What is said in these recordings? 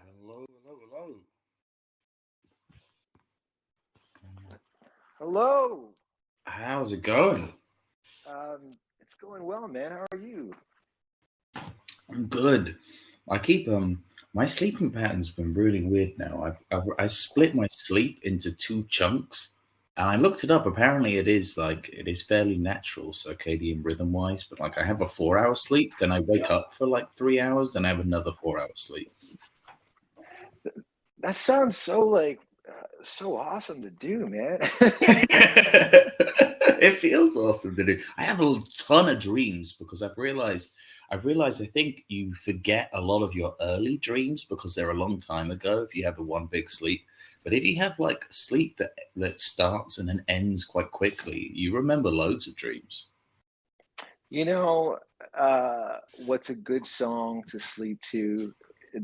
Hello, hello, hello. Hello. How's it going? It's going well, man. How are you? I'm good. I keep my sleeping pattern's been really weird now. I split my sleep into two chunks, and I looked it up. Apparently, it is fairly natural circadian rhythm wise. But like, I have a 4 hour sleep, then I wake up for like 3 hours, then I have another 4 hour sleep. That sounds so awesome to do, man. It feels awesome to do. I have a ton of dreams because I've realized I think you forget a lot of your early dreams because they're a long time ago if you have a one big sleep. But if you have like sleep that starts and then ends quite quickly, you remember loads of dreams. You know, what's a good song to sleep to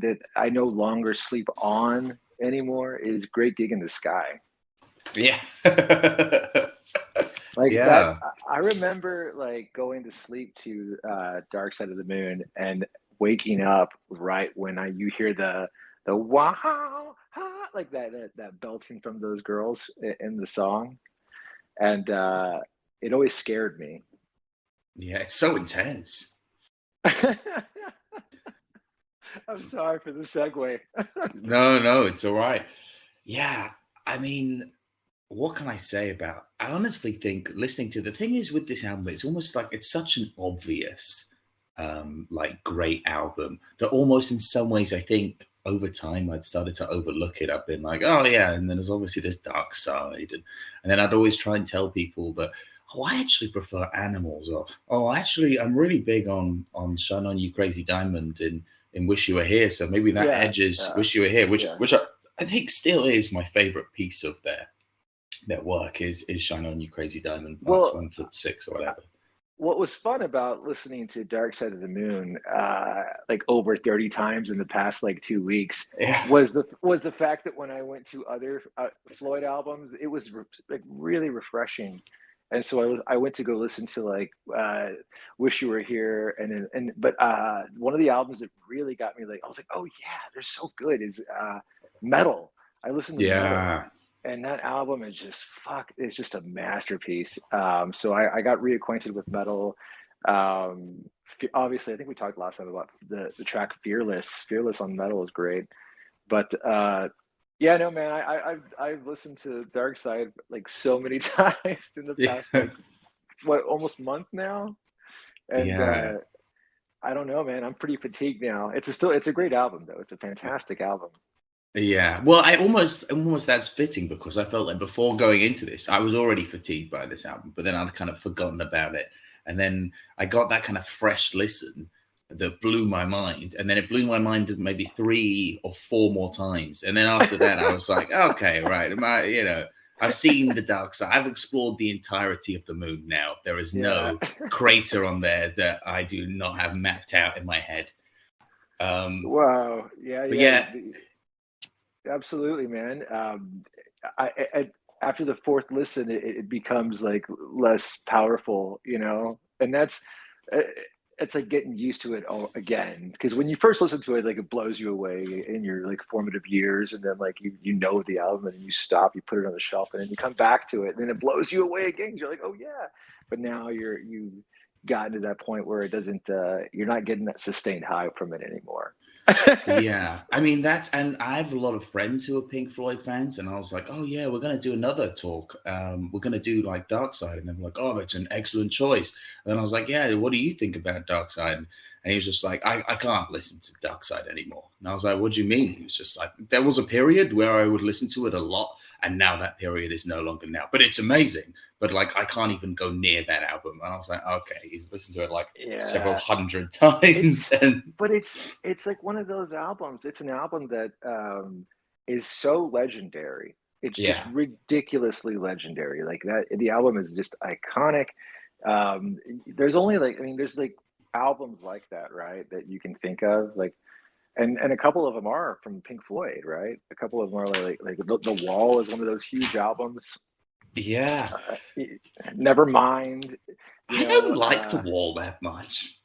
that I no longer sleep on anymore is Great Gig in the Sky. Yeah. Like that, Yeah. I remember like going to sleep to Dark Side of the Moon and waking up right when I you hear the wow ha, like that belting from those girls in the song, and it always scared me. Yeah, it's so intense. I'm sorry for the segue. No, no, it's all right. Yeah, I mean, what can I say about? I honestly think listening to the thing is with this album, it's almost like it's such an obvious, like great album that almost in some ways I think over time I'd started to overlook it. I've been like, oh yeah, and then there's obviously this dark side, and then I'd always try and tell people that. Oh, I actually prefer animals, or oh, actually, I'm really big on "Shine On You Crazy Diamond" in "Wish You Were Here." So maybe that Yeah, edges "Wish You Were Here," which yeah. which I think still is my favorite piece of their work is "Shine On You Crazy Diamond" parts Well, 1 to 6 or whatever. what was fun about listening to Dark Side of the Moon like over 30 times in the past like 2 weeks Yeah, was the fact that when I went to other Floyd albums, it was like really refreshing. And so I went to go listen to like Wish You Were Here, but one of the albums that really got me, like I was like, oh yeah, they're so good, is Metal. I listened to Metal, yeah, and that album is just fuck, it's just a masterpiece. So I got reacquainted with Metal. Obviously, I think we talked last time about the track Fearless on Metal is great. But yeah, no, man, I've listened to Dark Side like so many times in the past, yeah, like what, almost month now. And yeah. I don't know, man, I'm pretty fatigued now. It's a great album though. It's a fantastic album. Yeah, well, almost that's fitting because I felt like before going into this, I was already fatigued by this album, but then I'd kind of forgotten about it, and then I got that kind of fresh listen that blew my mind, and then it blew my mind maybe 3 or 4 more times, and then after that, I was like, okay, right, I've seen the dark side, I've explored the entirety of the moon now. There is Yeah. no crater on there that I do not have mapped out in my head. Wow. Yeah, But yeah. yeah, Absolutely, man. I after the fourth listen, it becomes like less powerful, and that's uh, it's like getting used to it all again. Because when you first listen to it, like it blows you away in your like formative years, and then like you know the album, and then you stop, you put it on the shelf, and then you come back to it, and then it blows you away again. You're like, oh yeah, but now you've gotten to that point where it doesn't. You're not getting that sustained high from it anymore. yeah, I mean and I have a lot of friends who are Pink Floyd fans, and I was like, "Oh yeah, we're gonna do another talk. We're gonna do like Dark Side," and they were like, "Oh, that's an excellent choice." And then I was like, "Yeah, what do you think about Dark Side?" And he was just like, "I can't listen to Dark Side anymore." And I was like, "What do you mean?" He was just like, "There was a period where I would listen to it a lot, and now that period is no longer now. But it's amazing. But like, I can't even go near that album." And I was like, "Okay, he's listened to it like several Yeah. hundred It's times," and but it's like one of those albums. It's an album that is so legendary. It's just yeah. ridiculously legendary. Like that, the album is just iconic. There's only like, I mean, there's like albums like that, right? That you can think of, like, and a couple of them are from Pink Floyd, right? A couple of them are like the Wall is one of those huge albums. Yeah, Uh, Nevermind, you I don't know. like the wall that much.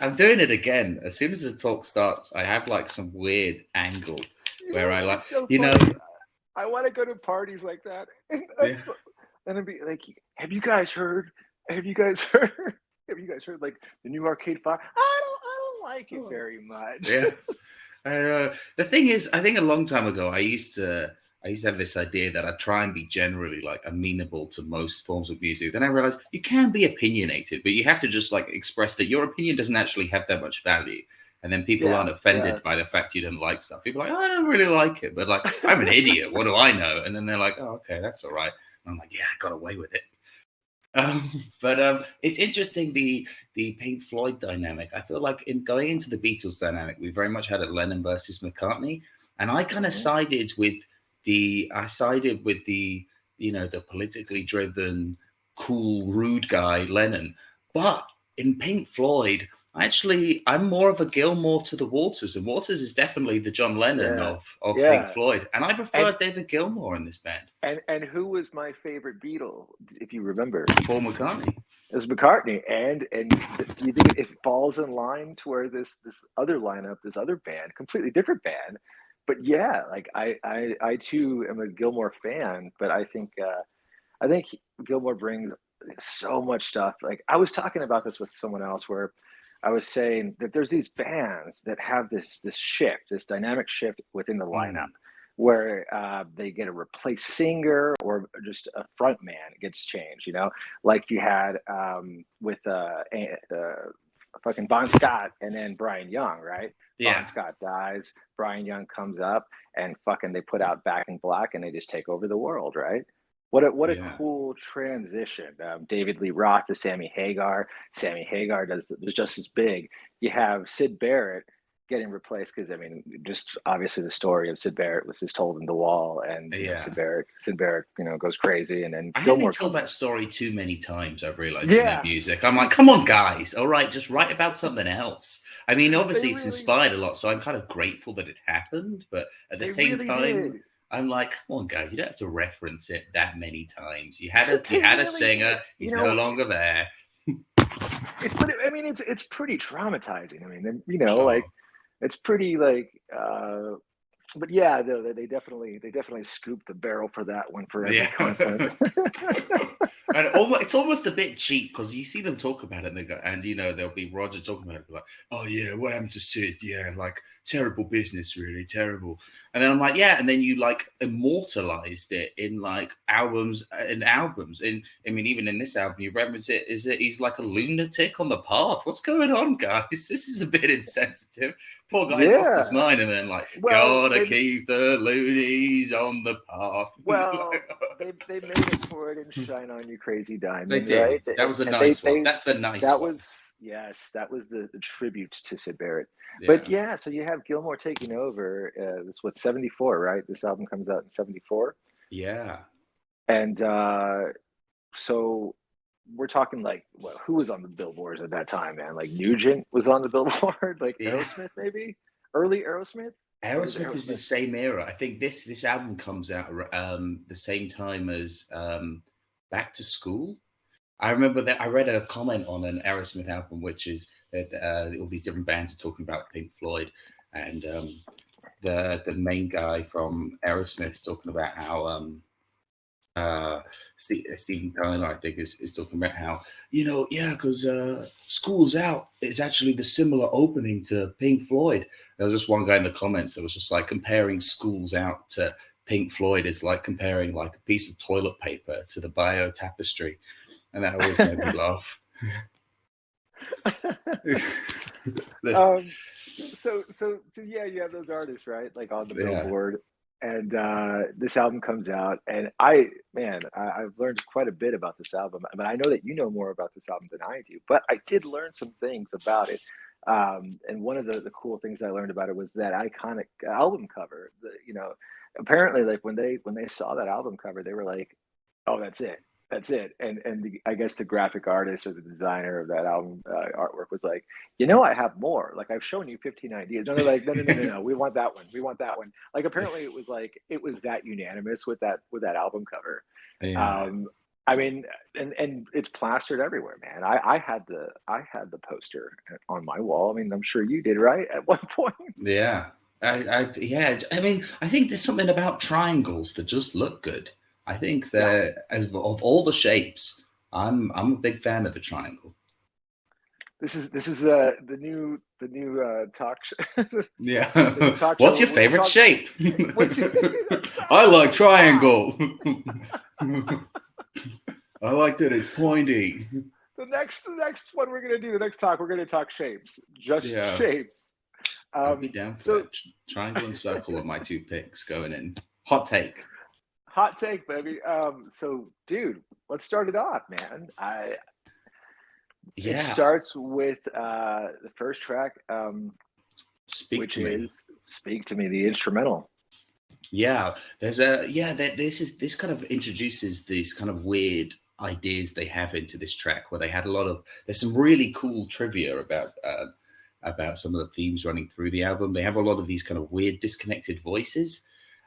I'm doing it again. As soon as the talk starts, I have like some weird angle where I like, it's so you know, funny. I want to go to parties like that, and yeah, and be like, have you guys heard? Have you guys heard? Have you guys heard like the new Arcade Fire? I don't like it very much. yeah. The thing is, I think a long time ago, I used to have this idea that I'd try and be generally like amenable to most forms of music. Then I realized you can be opinionated, but you have to just like express that your opinion doesn't actually have that much value. And then people aren't Yeah, offended by the fact you don't like stuff. People are like, oh, I don't really like it, but like I'm an idiot. What do I know? And then they're like, oh, okay, that's all right. And I'm like, yeah, I got away with it. But it's interesting the Pink Floyd dynamic. I feel like in going into the Beatles dynamic, we very much had a Lennon versus McCartney, and I kind of sided with the the politically driven, cool, rude guy Lennon. But in Pink Floyd, I'm more of a Gilmore to the Waters, and Waters is definitely the John Lennon yeah, of Pink yeah. Floyd, and I prefer And David Gilmour in this band. and who was my favorite Beatle, if you remember? Paul McCartney. It was McCartney, and do you think it falls in line to where this other lineup, this other band, completely different band, but yeah, like I too am a Gilmore fan, but I think Gilmore brings so much stuff. Like I was talking about this with someone else, where I was saying that there's these bands that have this shift, this dynamic shift within the lineup, Mm, where they get a replaced singer or just a front man gets changed. You know, like you had with fucking Bon Scott and then Brian Young, right? Bon yeah. Scott dies, Brian Young comes up, and fucking they put out Back in Black, and they just take over the world, right? What a Yeah. cool transition. David Lee Roth to Sammy Hagar. Sammy Hagar does just as big. You have Sid Barrett getting replaced because I mean, just obviously the story of Sid Barrett was just told in the wall, and Yeah. Sid Barrett, goes crazy, and then I think they Gilmore tell comes that in. story too many times, I've realized in their Yeah, music. I'm like, come on, guys. All right, just write about something else. I mean, they obviously it's really, inspired a lot, so I'm kind of grateful that it happened. But at the they same really time, did. I'm like, come on, guys, you don't have to reference it that many times. You They had a really did. singer, he's no longer there. But I mean, it's pretty traumatizing. I mean, like Sure. it's pretty like but yeah, they definitely scooped the barrel for that one for every Yeah. content. And it's almost a bit cheap because you see them talk about it and they go, and there'll be Roger talking about it, like, oh yeah, what happened to Sid? Yeah, like terrible business, really terrible. And then I'm like, yeah, and then you like immortalized it in like albums and albums. And I mean, even in this album, you reference it, is it he's like a lunatic on the path? What's going on, guys? This is a bit insensitive. Poor guy's lost his Yeah. mind, and then like, Well, gotta they keep the loonies on the path. well they made it for it and Shine On You Crazy They Diamond, did. right? That was a And nice one. That's the nice that one. was yes, that was the tribute to Sid Barrett. But Yeah. yeah, so you have Gilmore taking over. This what 74, right? This album comes out in 74, Yeah. and so we're talking like who was on the billboards at that time, man? Like Nugent was on the billboard, like Yeah. Aerosmith, maybe early Aerosmith. Or was Aerosmith is the Aerosmith? same era. I think this album comes out the same time as Back to School. I remember that I read a comment on an Aerosmith album, which is that all these different bands are talking about Pink Floyd, and the main guy from Aerosmith's talking about how Stephen Tyler, I think, is talking about how, yeah, because School's Out is actually the similar opening to Pink Floyd. There was just one guy in the comments that was just like comparing School's Out to Pink Floyd is like comparing like a piece of toilet paper to the Bio Tapestry. And that always made me laugh. um, so yeah, you have those artists, right? Like on the Yeah. billboard, and this album comes out, and I've learned quite a bit about this album. I mean, I know that you know more about this album than I do, but I did learn some things about it. And one of the cool things I learned about it was that iconic album cover. Apparently, like when they saw that album cover, they were like, "Oh, that's it." That's it. And I guess the graphic artist or the designer of that album artwork was like, I have more. Like I've shown you 15 ideas. No, they're like, no. We want that one. We want that one. Like apparently it was that unanimous with that album cover. Yeah. Um, I mean, and it's plastered everywhere, man. I had the poster on my wall. I mean, I'm sure you did, right? At one point. Yeah. Yeah. I mean, I think there's something about triangles that just look good. I think Yeah. that of all the shapes, I'm a big fan of the triangle. This is the new talk Yeah. the new talk What's show. your favorite shape? What's I like exactly? Wow. triangle. I like that it's pointy. The next one we're gonna do, the next talk, we're gonna talk shapes, just Yeah. shapes. I'd be down for So that. Triangle and circle are my two picks going in. Hot take. hot take, baby. So dude, let's start it off, man. It Yeah. starts with the first track, Speak which to me. is "Speak to Me," the instrumental. Yeah, this kind of introduces these kind of weird ideas they have into this track where they had a lot of there's some really cool trivia about some of the themes running through the album. They have a lot of these kind of weird disconnected voices.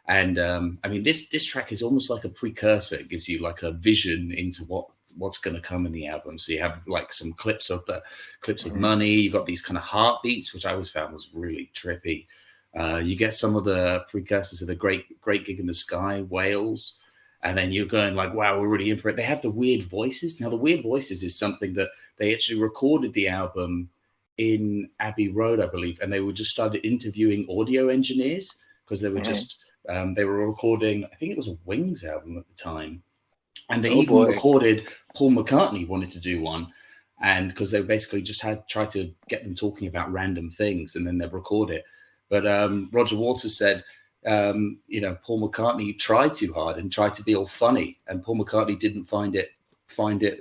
And I mean, this track is almost like a precursor. It gives you like a vision into what's going to come in the album. So you have like some clips of Money. You got these kind of heartbeats, which I always found was really trippy. You get some of the precursors of the Great Gig in the Sky, Wales, and then you're going like, wow, we're really in for it. They have the weird voices. Now, the weird voices is something that they actually recorded the album in Abbey Road, I believe, and they were just started interviewing audio engineers because they were just they were recording, I think it was a Wings album at the time. And they recorded Paul McCartney wanted to do one. And because they basically just tried to get them talking about random things and then they'd record it. But Roger Waters said, Paul McCartney tried too hard and tried to be all funny. And Paul McCartney didn't find it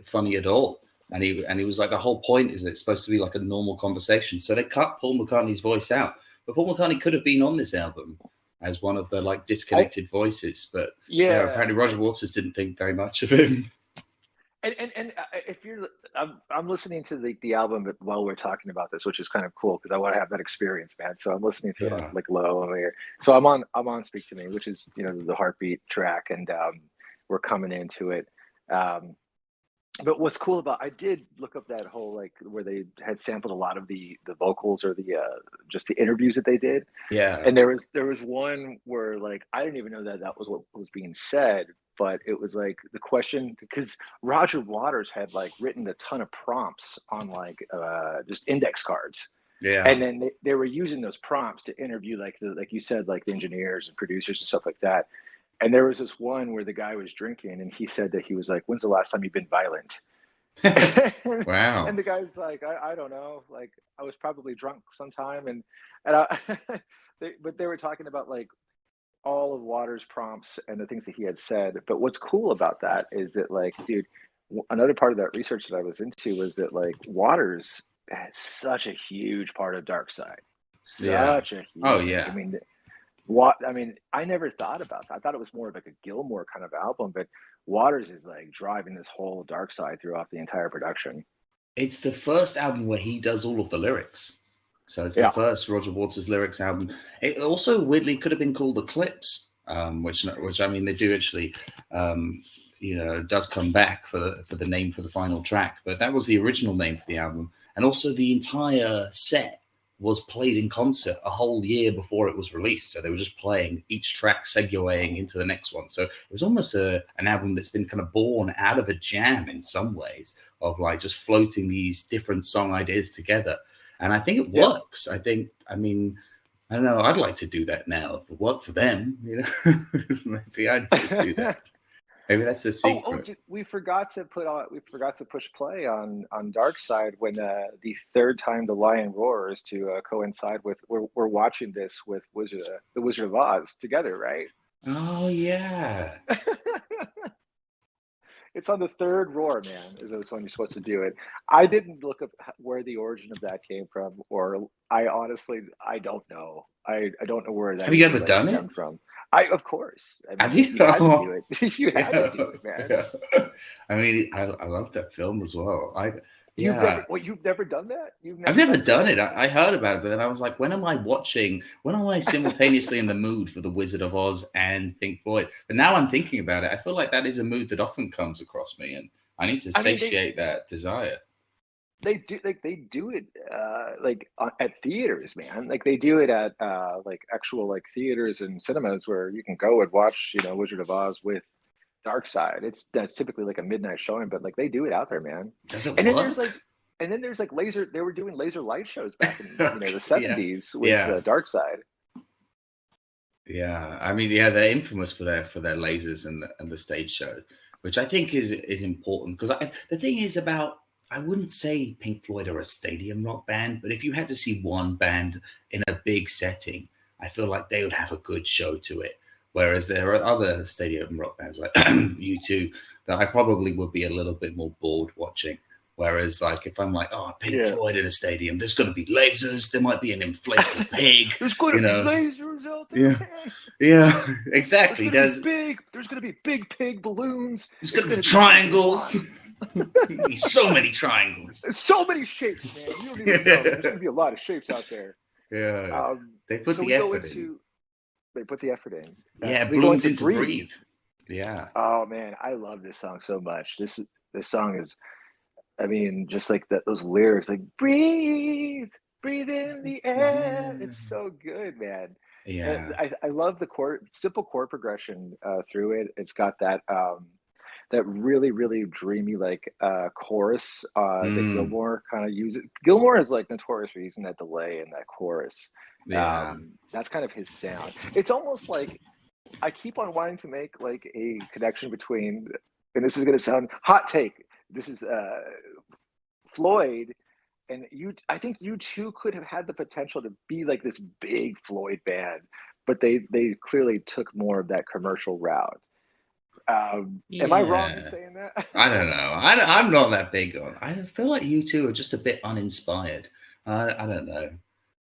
funny at all. And he was like, the whole point is that it's supposed to be like a normal conversation. So they cut Paul McCartney's voice out. But Paul McCartney could have been on this album as one of the like disconnected voices, but apparently Roger Waters didn't think very much of him. And if you're, I'm listening to the album while we're talking about this, which is kind of cool because I want to have that experience, man. So I'm listening to it like low over here. So I'm on "Speak to Me," which is the heartbeat track, and we're coming into it. But what's cool about, I did look up that whole like where they had sampled a lot of the vocals or the just the interviews that they did. Yeah. And there was one where like I didn't even know that was what was being said, but it was like the question, because Roger Waters had like written a ton of prompts on like just index cards. Yeah. And then they were using those prompts to interview like you said, like the engineers and producers and stuff like that. And there was this one where the guy was drinking and he said that he was like, "When's the last time you've been violent?" Wow. And the guy's like, I don't know. Like, I was probably drunk sometime. And but they were talking about like all of Waters' prompts and the things that he had said. But what's cool about that is that like, dude, another part of that research that I was into was that like Waters had such a huge part of Dark Side. A huge, I mean, I never thought about that. I thought it was more of like a Gilmore kind of album, but Waters is like driving this whole Dark Side throughout the entire production. It's the first album where he does all of the lyrics. So it's the first Roger Waters lyrics album. It also weirdly could have been called Eclipse, which I mean, they do actually, does come back for the name for the final track, but that was the original name for the album. And also the entire set was played in concert a whole year before it was released. So they were just playing each track, segueing into the next one. So it was almost an album that's been kind of born out of a jam in some ways, of like just floating these different song ideas together. And I think it works. I mean, I don't know, I'd like to do that now. If it worked for them, maybe I'd do that. Maybe that's the secret. We forgot to push play on Dark Side when the third time the lion roars to coincide with we're watching this with the Wizard of Oz together, right? Oh yeah. It's on the third roar, man. Is when you're supposed to do it. I didn't look up where the origin of that came from, or I honestly don't know. I don't know where that. Have you ever done it? From. Of course. I mean, have you? You had to do it. You had to do it, man. Yeah. I mean, I love that film as well. Yeah. You've never done that? I've never done it. I heard about it, but then I was like, when am I simultaneously in the mood for The Wizard of Oz and Pink Floyd? But now I'm thinking about it, I feel like that is a mood that often comes across me, and I need to satiate that desire. They do it at theaters, man. Like they do it at like actual like theaters and cinemas where you can go and watch, Wizard of Oz with Dark Side. That's typically like a midnight showing, but like they do it out there, man. Does it And work? then there's like laser. They were doing laser light shows back in the 70s with Dark Side. Yeah, I mean, yeah, they're infamous for their lasers and the stage show, which I think is important because the thing is about. I wouldn't say Pink Floyd are a stadium rock band, but if you had to see one band in a big setting, I feel like they would have a good show to it. Whereas there are other stadium rock bands like U2 that I probably would be a little bit more bored watching. Whereas, like, if I'm like, Pink Floyd in a stadium, there's going to be lasers. There might be an inflatable pig. There's going to be lasers out there. Yeah, exactly. There's going to be big pig balloons. There's going to be triangles. So many triangles. There's so many shapes, man. You don't even know. There's going to be a lot of shapes out there. Yeah. They put the effort in. They put the effort in. Yeah, Blooms into Breathe. Yeah. Oh, man. I love this song so much. This song is, I mean, just like those lyrics, like breathe in the air. It's so good, man. Yeah. And I love the simple chord progression through it. It's got that that really, really dreamy like chorus that Gilmour kind of uses. Gilmour is like notorious for using that delay in that chorus. Yeah. That's kind of his sound. It's almost like I keep on wanting to make like a connection between, and this is going to sound hot take. This is Floyd, and I think U2 could have had the potential to be like this big Floyd band, but they clearly took more of that commercial route. Am I wrong in saying that? I don't know. I'm not that big on. I feel like U2 are just a bit uninspired. I don't know.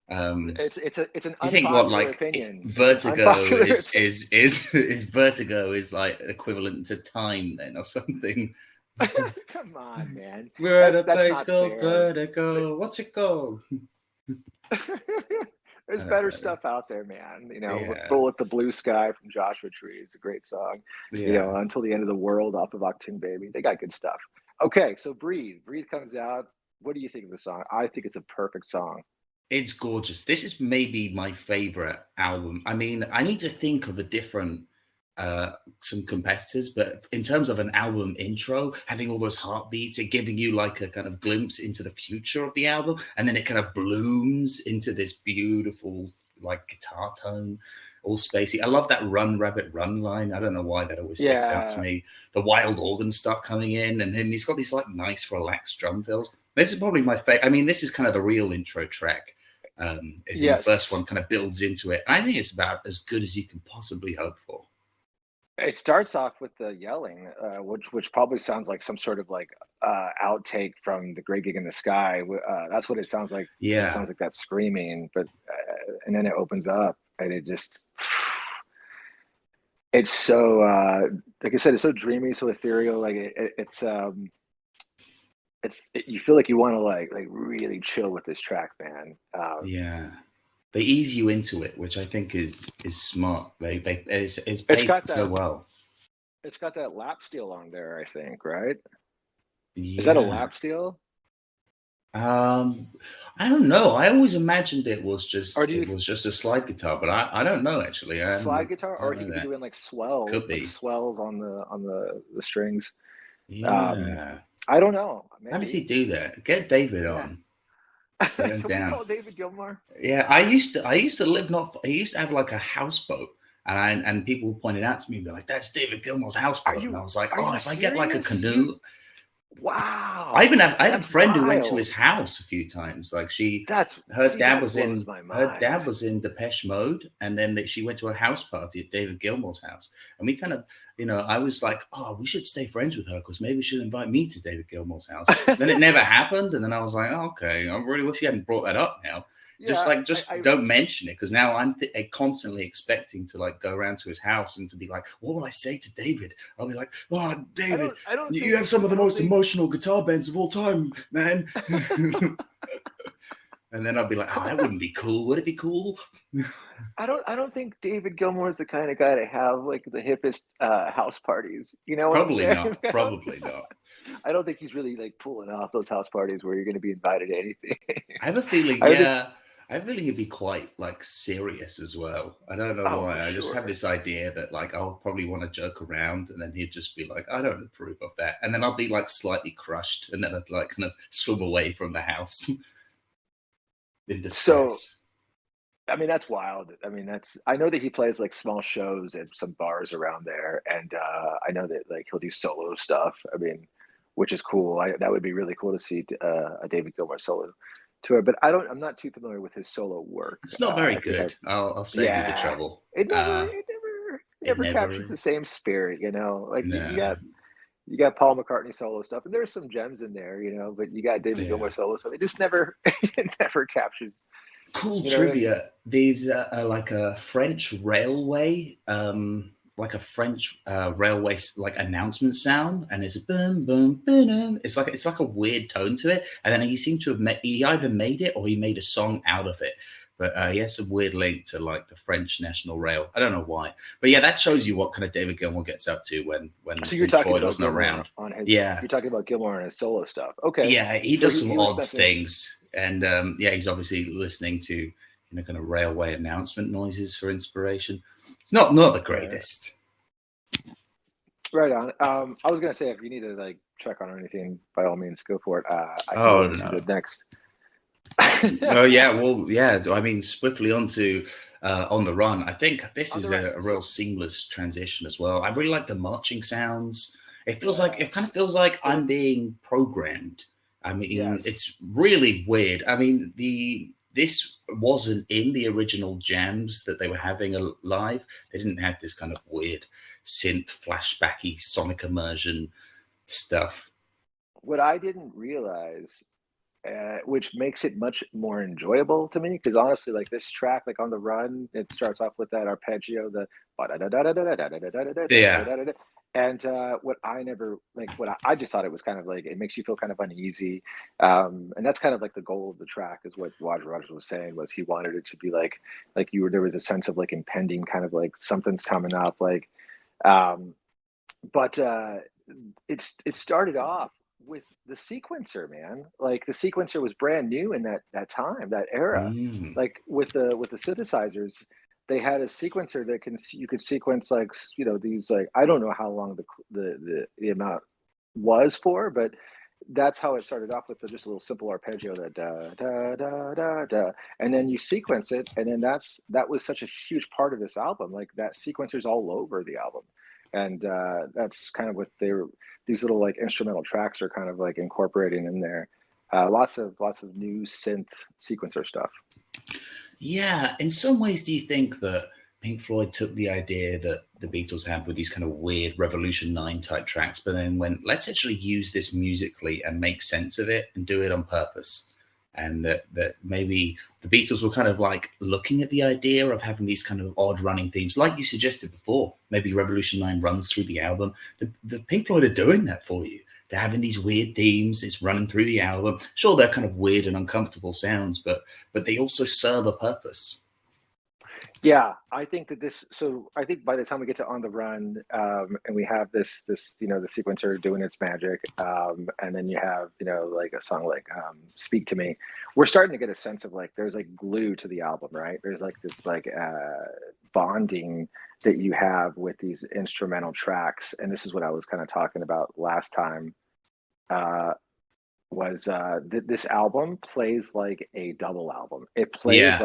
It's an unpopular opinion. Vertigo is Vertigo is like equivalent to Time then or something. Come on, man. We're at a place called Vertigo. What's it called? There's better stuff out there, man. Bullet the Blue Sky from Joshua Tree is a great song. Yeah. Until the End of the World off of Octoon Baby. They got good stuff. Okay, so Breathe. Breathe comes out. What do you think of the song? I think it's a perfect song. It's gorgeous. This is maybe my favorite album. I mean, I need to think of a different some competitors, but in terms of an album intro, having all those heartbeats, it giving you like a kind of glimpse into the future of the album, and then it kind of blooms into this beautiful like guitar tone, all spacey. I love that "Run Rabbit Run" line. I don't know why that always sticks out to me. The wild organs start coming in, and then he's got these like nice relaxed drum fills. This is probably my favorite. I mean, this is kind of the real intro track. The first one kind of builds into it. I think it's about as good as you can possibly hope for. It starts off with the yelling, which probably sounds like some sort of like outtake from The Great Gig in the Sky. That's what it sounds like. Yeah, it sounds like that screaming, but and then it opens up, and it's so like I said, it's so dreamy, so ethereal. Like you feel like you want to like really chill with this track, man. They ease you into it, which I think is smart. It's paced so well. It's got that lap steel on there, I think, right? Yeah. Is that a lap steel? I don't know. I always imagined it was just a slide guitar, but I don't know actually. Slide guitar, or he could be doing like swells, swells on the strings. Yeah, I don't know. How does he do that? Get David on. Can we call David Gilmour? Yeah, I used to live he used to have like a houseboat, and people pointed out to me, like, that's David Gilmour's houseboat. And I was like, if I get like a canoe. Wow. I had a friend who went to his house a few times. Like her dad was in Depeche Mode, and then she went to a house party at David Gilmour's house. And we kind of, I was like, we should stay friends with her because maybe she'll invite me to David Gilmour's house. Then it never happened. And then I was like, okay, I really wish you hadn't brought that up now. Just Yeah, like, just don't mention it, because now I'm constantly expecting to like go around to his house and to be like, what will I say to David? I'll be like, oh, David, you have some of the most emotional guitar bends of all time, man. And then I'll be like, oh, that wouldn't be cool. Would it be cool? I don't think David Gilmour is the kind of guy to have like the hippest house parties. You know what I'm Probably saying? not. Probably not. I don't think he's really like pulling off those house parties where you're going to be invited to anything. I have a feeling, I have a feeling he'd be quite like serious as well. I don't know why. I just have this idea that like I'll probably want to joke around, and then he'd just be like, I don't approve of that. And then I'll be like slightly crushed, and then I'd like kind of swim away from the house in distress. So, I mean, that's wild. I mean, I know that he plays like small shows at some bars around there. And I know that like he'll do solo stuff. I mean, which is cool. That would be really cool to see a David Gilmour solo tour, but I'm not too familiar with his solo work. It's not very good. I'll save you the trouble. It never captures the same spirit, you know, like you got Paul McCartney solo stuff, and there's some gems in there, you know, but you got David Gilmour solo stuff. It just never, it never captures. Cool trivia. I mean? There's like a French railway, like announcement sound, and it's a boom boom boom. It's like a weird tone to it, and then he seemed to have he either made it or he made a song out of it. But he has a weird link to like the French National Rail. I don't know why, but yeah, that shows you what kind of David Gilmour gets up to when so you're talking Floyd about wasn't around. You're talking about Gilmour and his solo stuff. Okay, yeah, he does some odd things, and he's obviously listening to kind of railway announcement noises for inspiration. It's not the greatest. Right on. I was gonna say, if you need to like check on anything, by all means, go for it. I can go to the next. Oh yeah, well yeah. I mean, swiftly onto On the Run. I think this is a real seamless transition as well. I really like the marching sounds. It kind of feels like I'm being programmed. I mean, It's really weird. I mean, this wasn't in the original jams that they were having live. They didn't have this kind of weird synth flashbacky sonic immersion stuff. What I didn't realize, which makes it much more enjoyable to me, because honestly, like this track, like On the Run, it starts off with that arpeggio, the and what I just thought it was kind of like, it makes you feel kind of uneasy, and that's kind of like the goal of the track, is what Roger Waters was saying, was he wanted it to be like there was a sense of like impending, kind of like something's coming up, like but it started off with the sequencer, man. Like the sequencer was brand new in that time, that era. Like with the synthesizers, they had a sequencer that you could sequence like, you know, these, like, I don't know how long the amount was for, but that's how it started off, with just a little simple arpeggio, that da da da da da, and then you sequence it, and then that was such a huge part of this album. Like that sequencer's all over the album, and that's kind of what these little like instrumental tracks are kind of like incorporating in there. Lots of new synth sequencer stuff. Yeah, in some ways, do you think that Pink Floyd took the idea that the Beatles had with these kind of weird Revolution 9 type tracks, but then went, let's actually use this musically and make sense of it and do it on purpose? And that maybe the Beatles were kind of like looking at the idea of having these kind of odd running themes, like you suggested before. Maybe Revolution 9 runs through the album. The Pink Floyd are doing that for you. They're having these weird themes. It's running through the album. Sure, they're kind of weird and uncomfortable sounds, but they also serve a purpose. Yeah, I think that so I think by the time we get to On the Run, and we have this, you know, the sequencer doing its magic, and then you have, you know, like a song like Speak to Me, we're starting to get a sense of like, there's like glue to the album, right? There's like this like bonding that you have with these instrumental tracks. And this is what I was kind of talking about last time, was this album plays like a double album. It plays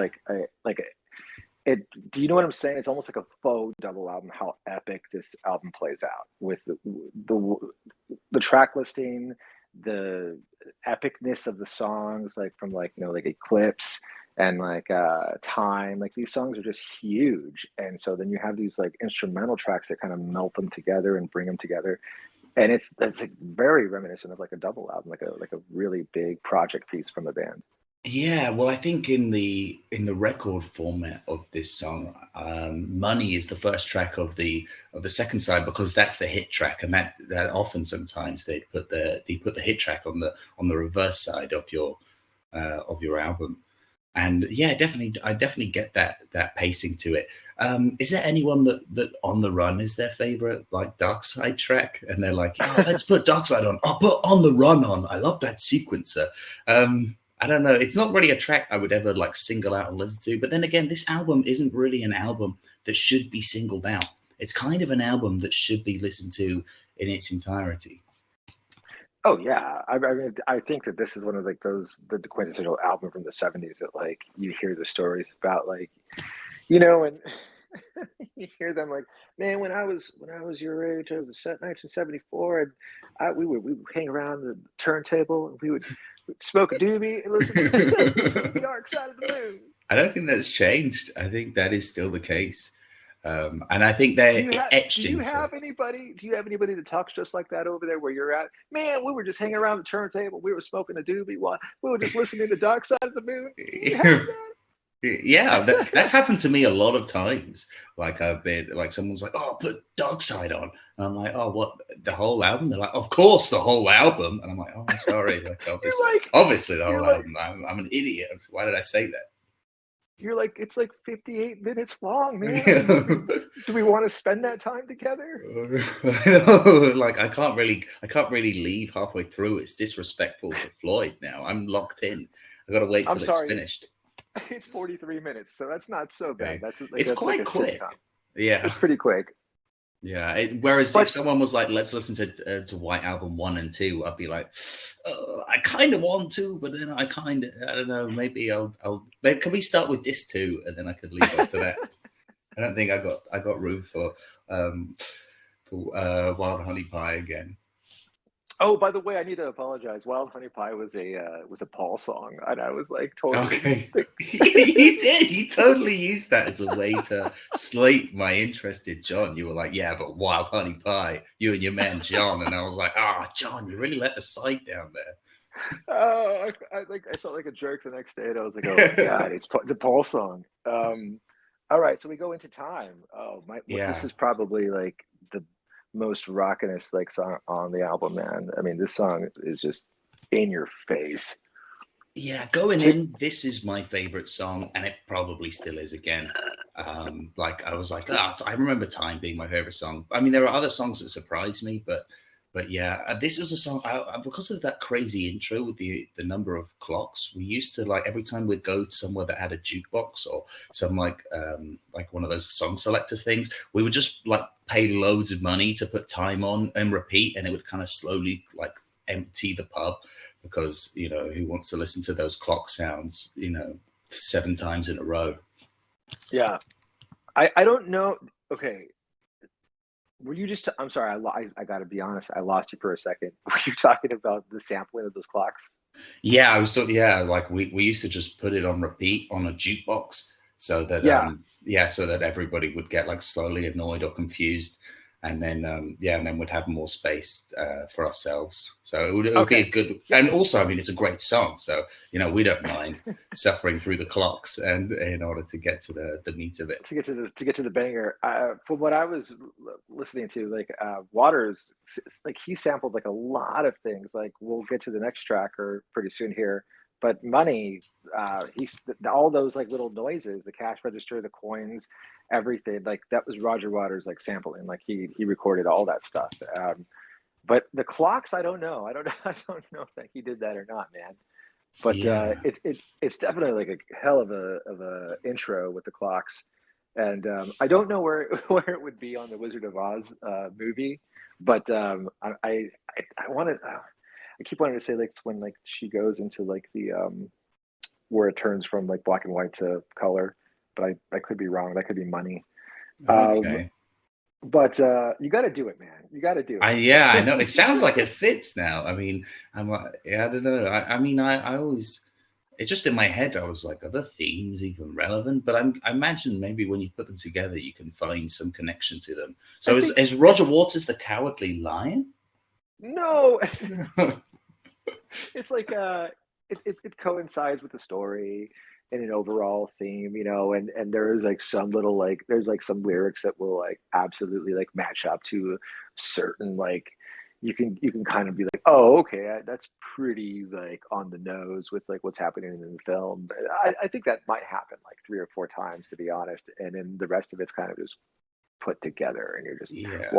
do you know what I'm saying? It's almost like a faux double album, how epic this album plays out, with the track listing, the epicness of the songs, like from like, you know, like Eclipse and like Time. Like these songs are just huge. And so then you have these like instrumental tracks that kind of melt them together and bring them together. And it's like very reminiscent of like a double album, like a really big project piece from the band. Yeah, well, I think in the record format of this song, "Money" is the first track of the second side because that's the hit track, and that often sometimes they put the hit track on the reverse side of your album. And yeah, definitely, I definitely get that pacing to it. Is there anyone that On the Run is their favorite like Dark Side track? And they're like, oh, let's put Dark Side on. I'll put On the Run on. I love that sequencer. I don't know. It's not really a track I would ever like single out and listen to. But then again, this album isn't really an album that should be singled out. It's kind of an album that should be listened to in its entirety. Oh yeah, I mean, I think that this is one of like the quintessential album from the '70s that like you hear the stories about, like, and you hear them like, man, when I was your age, I was set 1974, and we would hang around the turntable, and we'd smoke a doobie and listen to the Dark Side of the Moon. I don't think that's changed. I think that is still the case. And I think they're etched Do you into. have anybody? Do you have anybody that talks just like that over there where you're at? Man, we were just hanging around the turntable. We were smoking a doobie while we were just listening to Dark Side of the Moon. Yeah, that's happened to me a lot of times. Like I've been like someone's like, "Oh, put Dark Side on," and I'm like, "Oh, what, the whole album?" They're like, "Of course, the whole album," and I'm like, "Oh, I'm sorry, like obviously the whole album. I'm an idiot. Why did I say that?" You're like, it's like 58 minutes long, man. Do we want to spend that time together? I know, like I can't really leave halfway through. It's disrespectful to Floyd now. I'm locked in. I got to wait till it's finished. It's 43 minutes, so that's not so bad. It's quite quick. Yeah, it's pretty quick. Yeah. Whereas if someone was like, "Let's listen to White Album 1 and 2," I'd be like, "I kind of want to, but then I don't know. Maybe maybe can we start with this too, and then I could leave up to that." I don't think I got room for Wild Honey Pie again. Oh, by the way, I need to apologize. Wild Honey Pie was a Paul song, and I was like totally. Okay. You did. You totally used that as a way to slate my interest in John. You were like, "Yeah, but Wild Honey Pie, you and your man John," and I was like, John, you really let the site down there. Oh, I felt like a jerk the next day, and I was like, "Oh my god, it's a Paul song." All right, so we go into Time. Oh my, this is probably like the most rockinest like song on the album, man. I mean, this song is just in your face. Yeah, going in, this is my favorite song, and it probably still is again. Like I was like, I remember Time being my favorite song. I mean, there are other songs that surprised me, but yeah, this was a song because of that crazy intro with the number of clocks. We used to like every time we'd go somewhere that had a jukebox or some like one of those song selectors things, we would just like pay loads of money to put Time on and repeat, and it would kind of slowly like empty the pub because who wants to listen to those clock sounds 7 times in a row? Yeah, I don't know. Okay. Were you just? I'm sorry. I got to be honest. I lost you for a second. Were you talking about the sampling of those clocks? Yeah, I was. Yeah, like we used to just put it on repeat on a jukebox, so that so that everybody would get like slowly annoyed or confused, and then and then we'd have more space for ourselves. So it would be a good. And also, I mean, it's a great song, so we don't mind suffering through the clocks and in order to get to the meat of it. To get to the banger. From what I was listening to, like Waters, like he sampled like a lot of things. Like we'll get to the next track or pretty soon here. But Money, he's all those like little noises, the cash register, the coins, everything, like that was Roger Waters like sampling. Like he recorded all that stuff. But the clocks, I don't know. I don't know if he did that or not, man. But it's definitely like a hell of a intro with the clocks. And I don't know where it would be on the Wizard of Oz movie, but I want to. I keep wanting to say like when like she goes into like the where it turns from like black and white to color, but I could be wrong. That could be Money. Okay. But you got to do it, man. You got to do it. I know. It sounds like it fits now. I mean, I'm like, I don't know. I mean, I always, it's just in my head. I was like, are the themes even relevant? But I imagine maybe when you put them together, you can find some connection to them. So is Roger Waters the Cowardly Lion? No. It's like it coincides with the story and an overall theme, and there is like some little like there's like some lyrics that will like absolutely like match up to certain like you can kind of be like, oh, okay, that's pretty like on the nose with like what's happening in the film. I think that might happen like 3 or 4 times, to be honest, and then the rest of it's kind of just put together, and Yeah.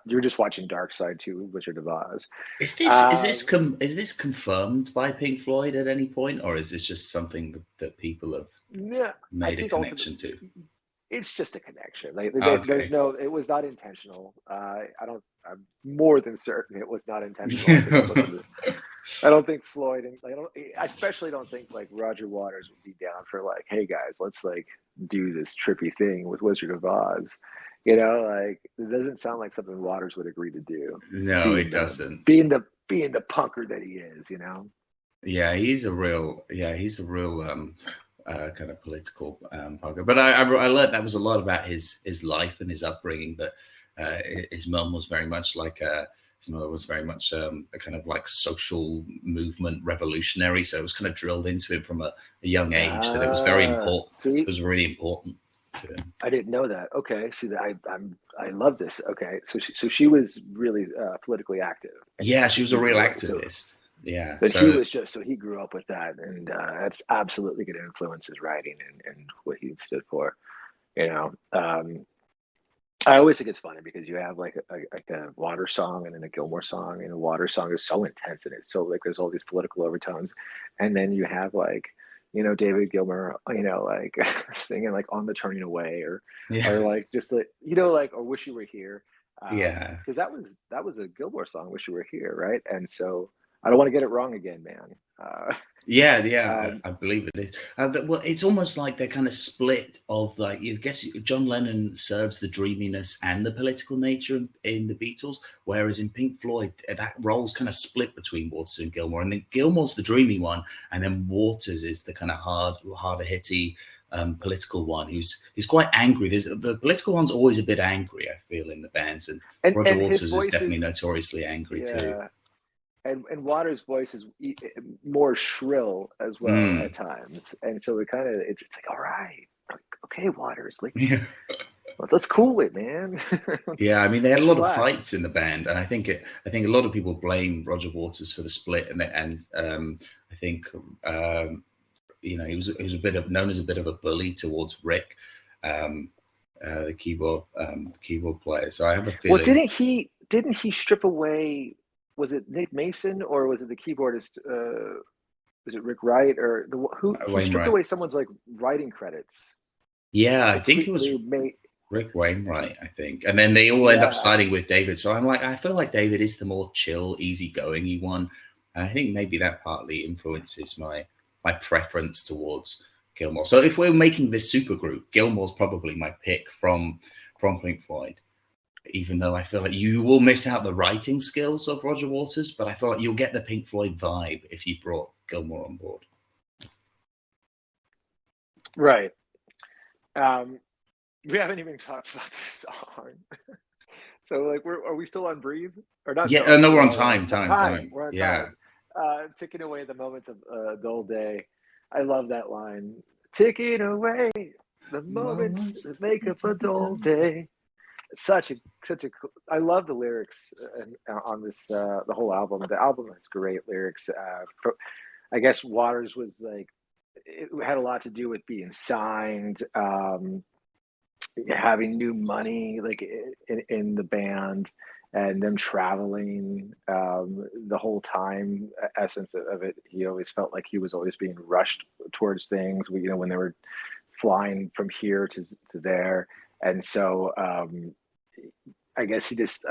you're just watching Dark Side to Wizard of Oz. Is this confirmed by Pink Floyd at any point, or is this just something that people have Yeah, I made a think connection ultimately to? it's just a connection. Like there's Okay. no, it was not intentional. I'm more than certain it was not intentional. I don't think Floyd and I especially don't think like Roger Waters would be down for like, hey guys, let's like do this trippy thing with Wizard of Oz. Like it doesn't sound like something Waters would agree to do, No, being it the doesn't. being the punker that he is. Yeah, he's a real kind of political punker. But I learned that was a lot about his life and his upbringing. That his mum was very much like his mother was very much a kind of like social movement revolutionary. So it was kind of drilled into him from a young age that it was very important. See, It was really important to him. I didn't know that. Okay, see that I love this. Okay, so she was really politically active, Yeah, she and was a he real grew up. So activist. Yeah, but he so was just so he grew up with that, and that's absolutely going to influence his writing and what he stood for. You know, I always think it's funny because you have like a Water song and then a Gilmore song, and a Water song is so intense and it's so like there's all these political overtones, and then you have like David Gilmour, like singing like On the Turning Away or yeah, like just like like or Wish You Were Here, yeah. because that was a Gilmore song, Wish You Were Here, right? And so I don't want to get it wrong again, man. Yeah, yeah, Um, I believe it is. Well, it's almost like they're kind of split of like you guess John Lennon serves the dreaminess and the political nature in the Beatles, whereas in Pink Floyd that role's kind of split between Waters and Gilmour, and then Gilmour's the dreamy one, and then Waters is the kind of harder hitty political one who's quite angry. There's the political one's always a bit angry, I feel, in the bands, and Roger and his Waters is voice definitely is, notoriously angry too. yeah, and Waters' voice is more shrill as well at Mm. times, and so it's like, all right, like, okay, Waters, like Yeah. let's cool it, man. Yeah, I mean, they had a Let's lot of relax. fights in the band, and I think a lot of people blame Roger Waters for the split, and I think he was a bit of known as a bit of a bully towards Rick, um, the keyboard player. So I have a Well, feeling didn't he strip away? Was it Nick Mason or was it the keyboardist? Was it Rick Wright or who he stripped Wainwright. away someone's like writing credits? Yeah, I think it was Completely made. Rick Wainwright, I think, and then they all end up Yeah, siding with David. So I feel like David is the more chill, easygoing one, and I think maybe that partly influences my preference towards Gilmour. So if we're making this supergroup, Gilmour's probably my pick from Pink Floyd. Even though I feel like you will miss out the writing skills of Roger Waters, but I feel like you'll get the Pink Floyd vibe if you brought Gilmour on board. right. Um, we haven't even talked about this song. So like, are we still on Breathe or not? Yeah, No, no, we're we're on on time. time. We're on Yeah, time. Ticking away the moments of a dull day. I love that line. Ticking away the moments moments that that make up make a up a dull dull. day. Such a I love the lyrics on this the whole album. The album has great lyrics. I guess Waters was like it had a lot to do with being signed, having new money like in the band, and them traveling the whole time. Essence of it, he always felt like he was always being rushed towards things. When they were flying from here to there, and so I guess he just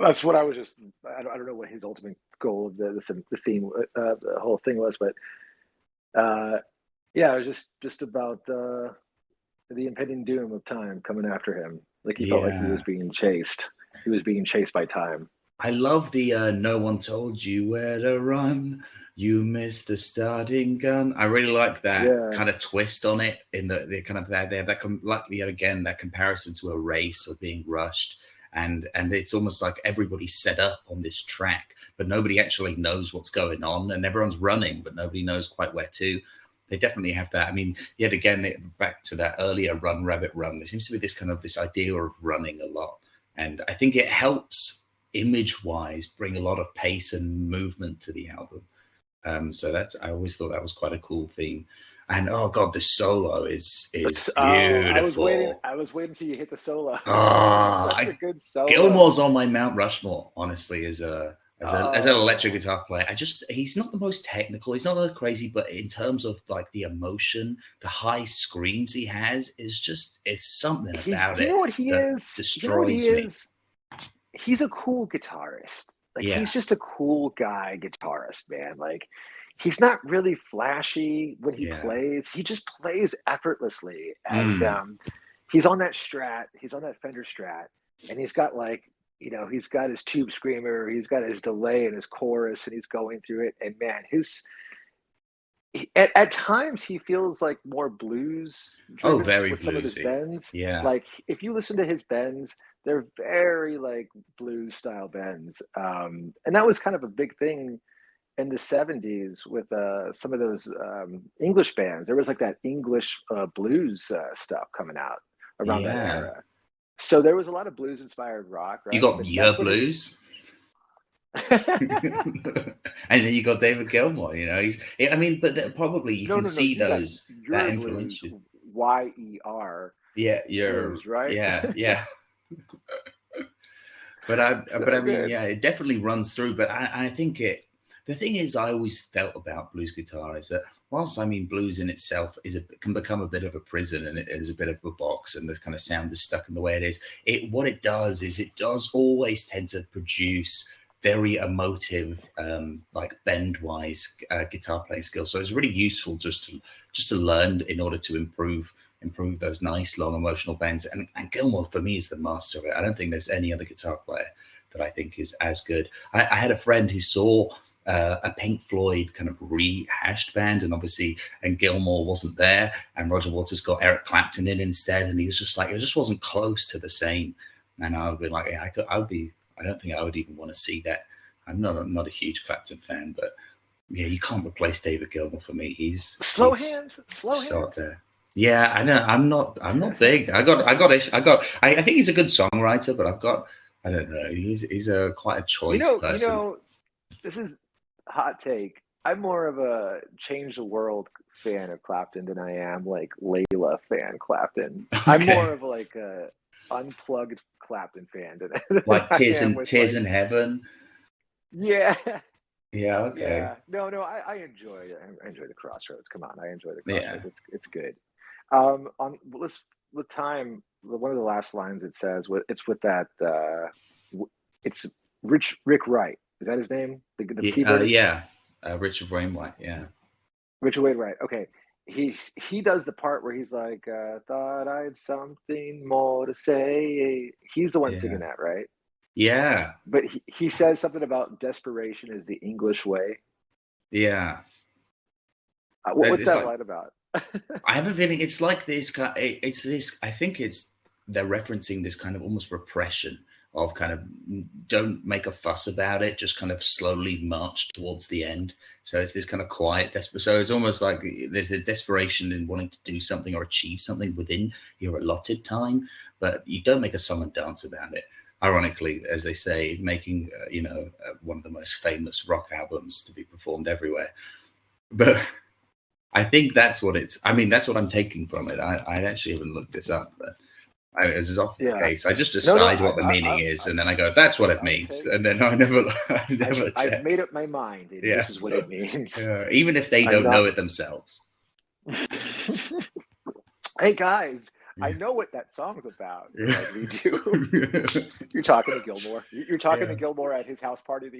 that's what I was just I don't know what his ultimate goal of the theme the whole thing was, but yeah, it was just about the impending doom of time coming after him. Like he felt like he was Yeah, being chased. He was being chased by time. I love the "No one told you where to run, you missed the starting gun." I really like that Yeah, kind of twist on it. In the kind of they have that like again that comparison to a race or being rushed, and it's almost like everybody's set up on this track, but nobody actually knows what's going on, and everyone's running, but nobody knows quite where to. They definitely have that. I mean, yet again, back to that earlier Run Rabbit Run, there seems to be this idea of running a lot. And I think it helps image-wise bring a lot of pace and movement to the album. So I always thought that was quite a cool theme. And oh god, the solo is beautiful. I was waiting till you hit the solo. Such a good solo. Gilmour's on my Mount Rushmore, honestly, as an electric guitar player. He's not the most technical, he's not the most crazy, but in terms of like the emotion, the high screams he has it's something about it. You know what he is? Destroys me. He's a cool guitarist. Like he's just a cool guy guitarist, man. Like he's not really flashy when he plays. He just plays effortlessly. And he's on that Strat, he's on that Fender Strat, and he's got like, he's got his tube screamer, he's got his delay and his chorus, and he's going through it. And man, at times he feels like more blues. Very with bluesy. Some of his bends. Yeah. Like if you listen to his bends, they're very like blues style bends. And that was kind of a big thing in the 70s with some of those English bands. There was like that English blues stuff coming out around that era. So there was a lot of blues inspired rock, right? You got your blues. And then you got David Gilmour, but probably you can see those that influential. YER. Yeah, yours, right? Yeah. But I mean, it definitely runs through. But I think the thing is, I always felt about blues guitar is that whilst blues in itself can become a bit of a prison, and it is a bit of a box, and the kind of sound is stuck in the way it is. What it does is it does always tend to produce very emotive, like bend-wise guitar playing skills. So it's really useful just to learn in order to improve those nice long emotional bends. And Gilmour for me is the master of it. I don't think there's any other guitar player that I think is as good. I had a friend who saw a Pink Floyd kind of rehashed band, and Gilmour wasn't there, and Roger Waters got Eric Clapton in instead, and he was just like, it just wasn't close to the same. And I would be like, I don't think I would even want to see that. I'm not a huge Clapton fan, but yeah, you can't replace David Gilmour for me. He's slow hands. There. Yeah, I know. I'm not big. I think he's a good songwriter, but I don't know. He's quite a choice person. This is a hot take. I'm more of a Change the World fan of Clapton than I am like Layla fan Clapton. Okay. I'm more of like a unplugged Clapton fan than like Tears in Heaven. Yeah. Yeah. Okay. Yeah. No. I enjoy it. I enjoy the Crossroads. Come on, I enjoy the Crossroads. Yeah. It's good. With time, one of the last lines it says, it's with that. It's Rick Wright. Is that his name? The keyboardist? Richard Wainwright. Yeah. Richard Wainwright. Okay. He does the part where he's like, thought I had something more to say. He's the one singing that, right? Yeah. But he says something about desperation is the English way. Yeah. What's that line about? I have a feeling it's like this. It's this. I think they're referencing this kind of almost repression of kind of don't make a fuss about it, just kind of slowly march towards the end. So it's this kind of quiet so it's almost like there's a desperation in wanting to do something or achieve something within your allotted time, but you don't make a song and dance about it. Ironically, as they say, making one of the most famous rock albums to be performed everywhere. But I think that's what that's what I'm taking from it. I actually haven't looked this up, but this is often the case. I just decide what the meaning is, and then I go, "That's what it means," and then I never check. I've made up my mind. And this is what it means. Even if they don't know it themselves. Hey guys, I know what that song's about. Like we do. You're talking to Gilmour. You're talking to Gilmour at his house party.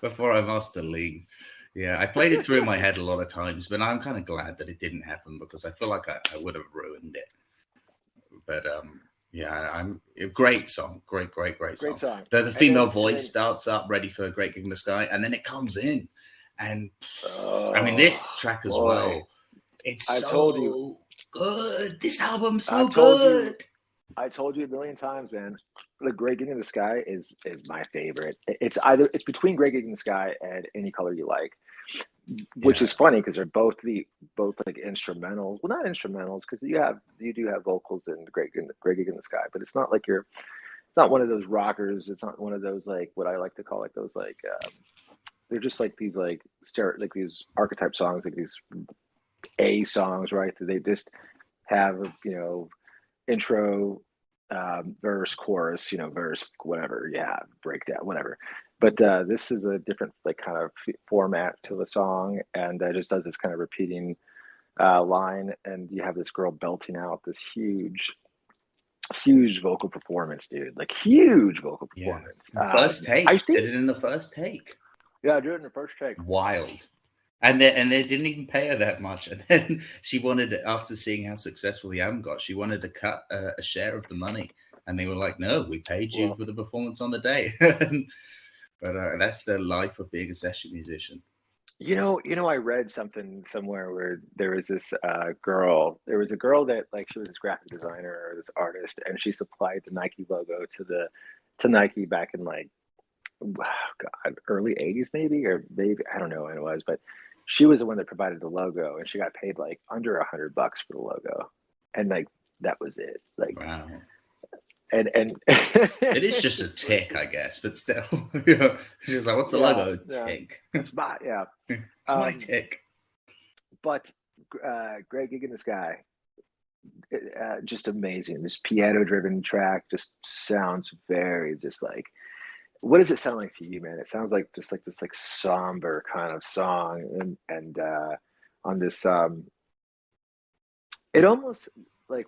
Before I'm asked to leave. Yeah, I played it through in my head a lot of times, but I'm kind of glad that it didn't happen because I feel like I would have ruined it. But I'm a great song, great song. The female voice starts up, ready for a Great Gig in the Sky, and then it comes in, and this track as well. It's so good. This album's so good. I told you a million times, man. The Great Gig in the Sky is my favorite. It's between Great Gig in the Sky and Any Color You Like, which is Yeah, funny because they're both like instrumentals. Well, not instrumentals because you do have vocals in Great Gig in the Sky, but it's not like it's not one of those rockers. It's not one of those like what I like to call like those like they're just like these like like these archetype songs, like these A songs, right? That they just have intro, verse, chorus, verse, whatever, yeah, breakdown, whatever. But this is a different like kind of format to the song, and just does this kind of repeating line, and you have this girl belting out this huge vocal performance, dude, like huge vocal yeah. performance. First take. I She did think, it in the first take. yeah, I do it in the first take. Wild. And they didn't even pay her that much. And then she wanted, after seeing how successful the album got, she wanted to cut a share of the money. And they were like, "No, we paid you for the performance on the day." But that's the life of being a session musician. I read something somewhere where there was this girl. There was a girl that like she was this graphic designer or this artist, and she supplied the Nike logo to Nike back in like God, early '80s maybe I don't know when it was, but she was the one that provided the logo, and she got paid like under $100 for the logo, and like that was it. Like, Wow. and It is just a tick, I guess, but still. She was like, "What's the yeah, logo?" yeah, Tick. it's my yeah. It's my tick. But Great Gig in the Sky, just amazing. This piano-driven track just sounds very just like. What does it sound like to you, man? It sounds like just like this like somber kind of song, and on this it almost like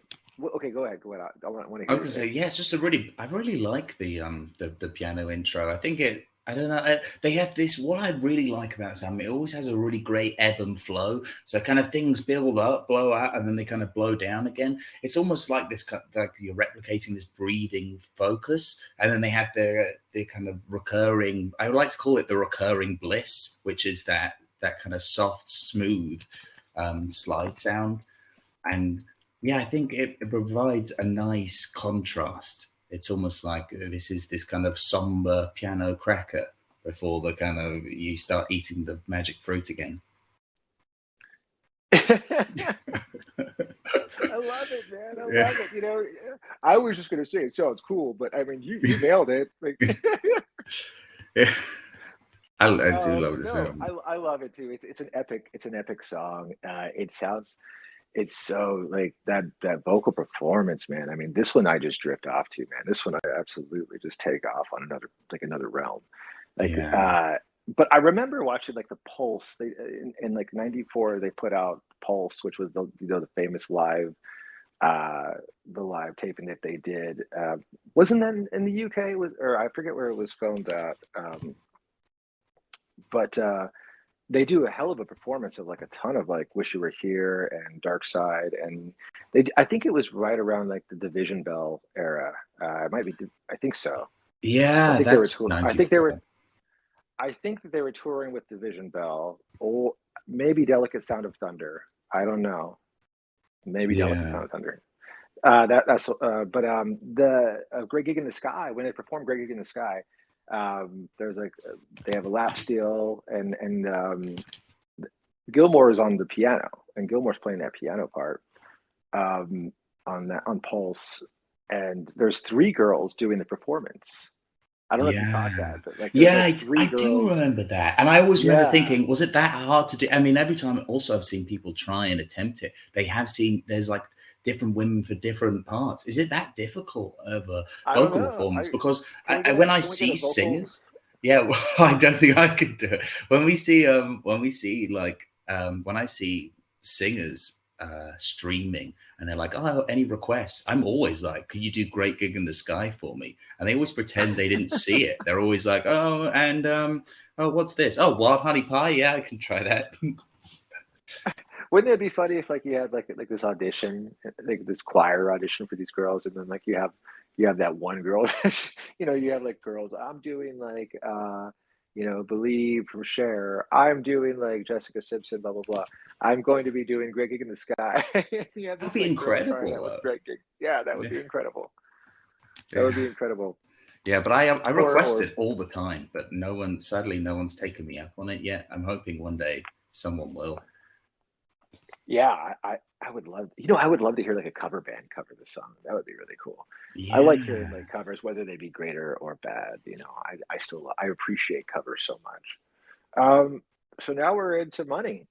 okay, go ahead. I want to I was hear gonna say, it. yeah, it's just I really like the piano intro. I think I don't know. They have this. What I really like about Sam, it always has a really great ebb and flow. So kind of things build up, blow out, and then they kind of blow down again. It's almost like this, like you're replicating this breathing focus, and then they have the kind of recurring. I would like to call it the recurring bliss, which is that kind of soft, smooth slide sound. And yeah, I think it provides a nice contrast. It's almost like this is this kind of somber piano cracker before the kind of you start eating the magic fruit again. I love it, man. I love it. I was just gonna say it sounds cool, but I mean, you nailed it. Like, Yeah, I do love this no, album. I love it too. It's an epic song. It's so like that vocal performance, man. I mean, this one I just drift off to, man. This one I absolutely just take off on another realm. Like, Yeah, but I remember watching like the Pulse. They in like '94 they put out Pulse, which was the famous the live taping that they did. Wasn't that in the UK? Or I forget where it was filmed at. But they do a hell of a performance of like a ton of like Wish You Were Here and Dark Side, and I think it was right around like the Division Bell era. It might be, I think so. I yeah, think they were that's I 94. think that they were touring with Division Bell, or maybe Delicate Sound of Thunder. I don't know. Maybe Delicate Yeah, Sound of Thunder. But the Great Gig in the Sky, when they performed Great Gig in the Sky, there's like they have a lap steel, and Gilmore is on the piano, and Gilmore's playing that piano part on Pulse, and there's three girls doing the performance. I don't know if you caught yeah. that, but like there's Yeah, like three I do girls. remember that. And I always remember Yeah, thinking, was it that hard to do? I mean, every time also I've seen people try and attempt it, they have seen there's like different women for different parts. Is it that difficult of a I don't vocal know. performance? Because when I Can we get see a vocal? singers, yeah, well, I don't think I could do it. When I see singers streaming and they're like, "Oh, any requests?" I'm always like, "Could you do Great Gig in the Sky for me?" And they always pretend they didn't see it. They're always like, "Oh, and oh, what's this? Oh, Wild Honey Pie. Yeah, I can try that." Wouldn't it be funny if like you had like this audition, like this choir audition for these girls, and then like you have that one girl, you have like girls. I'm doing like Believe from Cher. I'm doing like Jessica Simpson, blah blah blah. I'm going to be doing Great Gig in the Sky. You have That'd this be like girl trying out incredible, with though. Great Gig. Yeah, that would Yeah. be incredible. That would Yeah. be incredible. Yeah, but I request Or it all the time, but sadly, no one's taken me up on it yet. I'm hoping one day someone will. yeah, I would love. I would love to hear like a cover band cover the song. That would be really cool. I like hearing Yeah. like covers, whether they be great or bad. I appreciate covers so much. So now we're into money.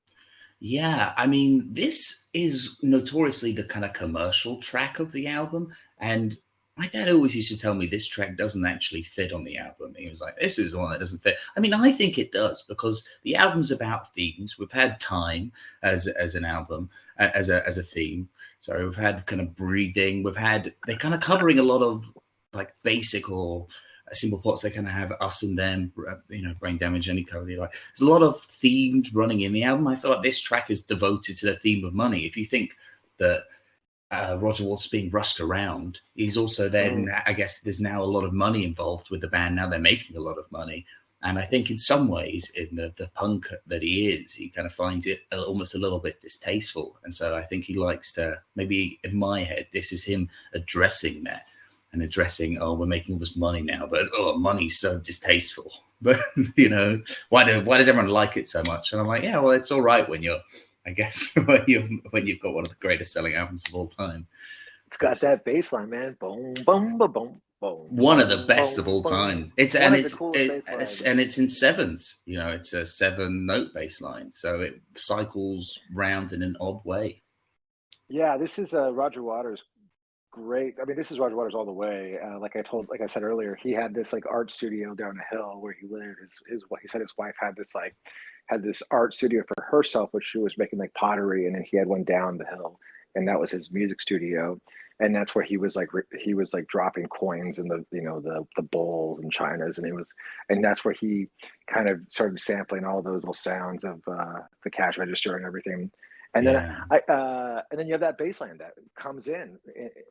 Yeah, I mean, this is notoriously the kind of commercial track of the album. And my dad always used to tell me this track doesn't actually fit on the album. He was like, this is the one that doesn't fit. I mean, I think it does because the album's about themes. We've had time as an album, as a theme. So we've had kind of breathing. They're kind of covering a lot of like basic or simple plots. They kind of have us and them, brain damage, any cover you like. There's a lot of themes running in the album. I feel like this track is devoted to the theme of money. If you think that Roger Waters being rushed around, he's also then, I guess there's now a lot of money involved with the band. Now they're making a lot of money. And I think in some ways, in the punk that he is, he kind of finds it almost a little bit distasteful. And so I think he likes to, maybe in my head, this is him addressing that. And addressing, we're making all this money now, but money's so distasteful. But why does everyone like it so much? And I'm like, yeah, well, it's all right when I guess when you've got one of the greatest selling albums of all time. It's got that bass line, man. Boom, boom, boom, boom, boom. One of the best of all time. It's in sevens. It's a 7-note bass line, so it cycles round in an odd way. Yeah, this is Roger Waters. Great. I mean, this is Roger Waters all the way. Like I said earlier, he had this like art studio down the hill where he lived. He said his wife had this art studio for herself, which she was making like pottery, and then he had one down the hill, and that was his music studio. And that's where he was like dropping coins in the bowls and chinas, and that's where he kind of started sampling all those little sounds of the cash register and everything. And then and then you have that bass line that comes in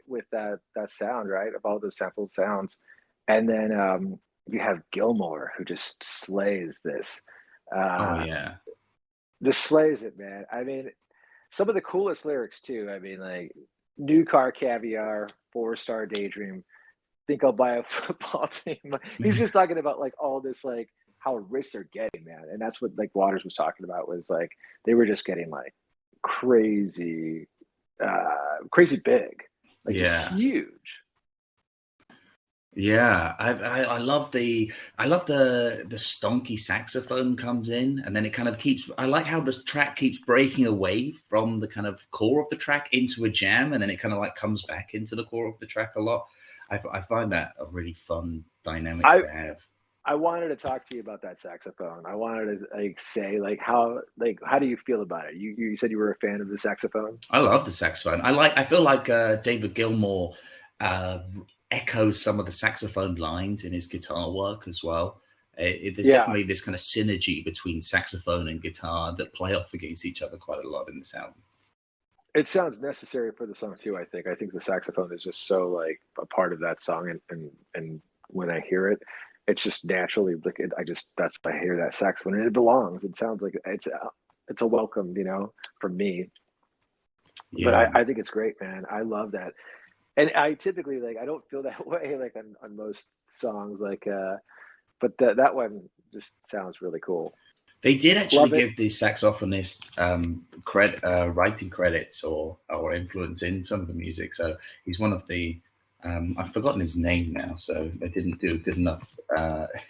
with that sound, right, of all those sampled sounds. And then you have Gilmore, who just slays this. Just slays it, man. I mean, some of the coolest lyrics too. I mean, like new car caviar, 4-star daydream, think I'll buy a football team. He's just talking about like all this, like how rich they're getting, man. And that's what like Waters was talking about, was like they were just getting like crazy big, like it's huge. Yeah, I love the stonky saxophone comes in, and then it kind of keeps. I like how the track keeps breaking away from the kind of core of the track into a jam, and then it kind of like comes back into the core of the track a lot. I find that a really fun dynamic to have. I wanted to talk to you about that saxophone. I wanted to like say how do you feel about it? You said you were a fan of the saxophone. I love the saxophone. I feel like David Gilmour echoes some of the saxophone lines in his guitar work as well. There's definitely this kind of synergy between saxophone and guitar that play off against each other quite a lot in this album. It sounds necessary for the song too. I think the saxophone is just so like a part of that song, and when I hear it, it's just naturally like I hear that saxophone and it belongs. It sounds like it's a welcome, for me. Yeah. But I think it's great, man. I love that. And I typically I don't feel that way like on most songs, but that one just sounds really cool. They did actually give the saxophonist writing credits or influence in some of the music. So he's one of the I've forgotten his name now, so they didn't do good enough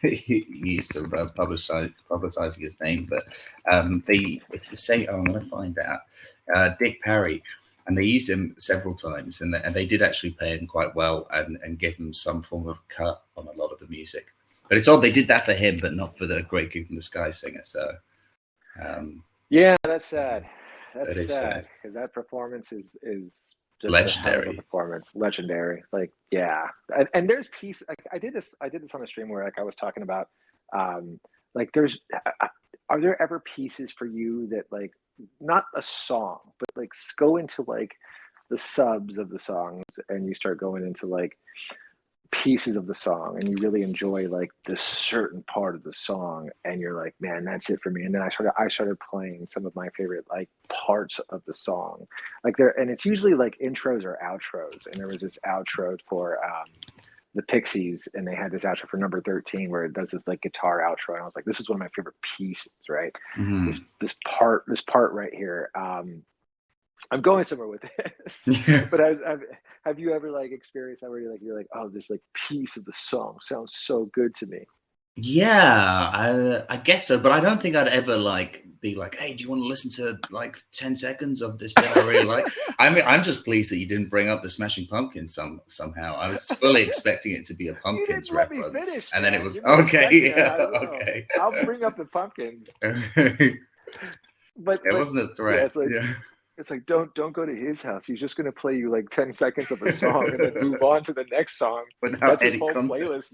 use of publicizing his name. But it's the same. I'm going to find out. Dick Parry. And they used him several times, and they did actually pay him quite well and give him some form of cut on a lot of the music. But it's odd they did that for him, but not for the Great Gig in the Sky singer. So, yeah, that's sad. That's sad because that performance is just legendary. Legendary. Like, yeah, and there's piece. I did this on a stream where I was talking about are there ever pieces for you that not a song, but go into the subs of the songs, and you start going into pieces of the song, and you really enjoy like this certain part of the song, and you're like, man, that's it for me. And then I started playing some of my favorite like parts of the song, like there, and it's usually like intros or outros. And there was this outro for the Pixies, and they had this outro for Number 13 where it does this like guitar outro, and I was like, this is one of my favorite pieces, right? Mm-hmm. This part right here. I'm going somewhere with this, Yeah. but have you ever like experienced that where you're like, oh, this like piece of the song sounds so good to me? Yeah, I guess so, but I don't think I'd ever like be like, "Hey, do you want to listen to like 10 seconds of this bit I really like?" I mean, I'm just pleased that you didn't bring up the Smashing Pumpkins somehow. I was fully expecting it to be a You Pumpkins didn't let me reference, finish, and then it man. was Give me a okay. second. Yeah, I don't know. okay. I'll bring up the Pumpkins, but It wasn't a yeah, threat. Yeah, it's like don't go to his house. He's just gonna play you like 10 seconds of a song and then move on to the next song. without That's his any whole playlist, context.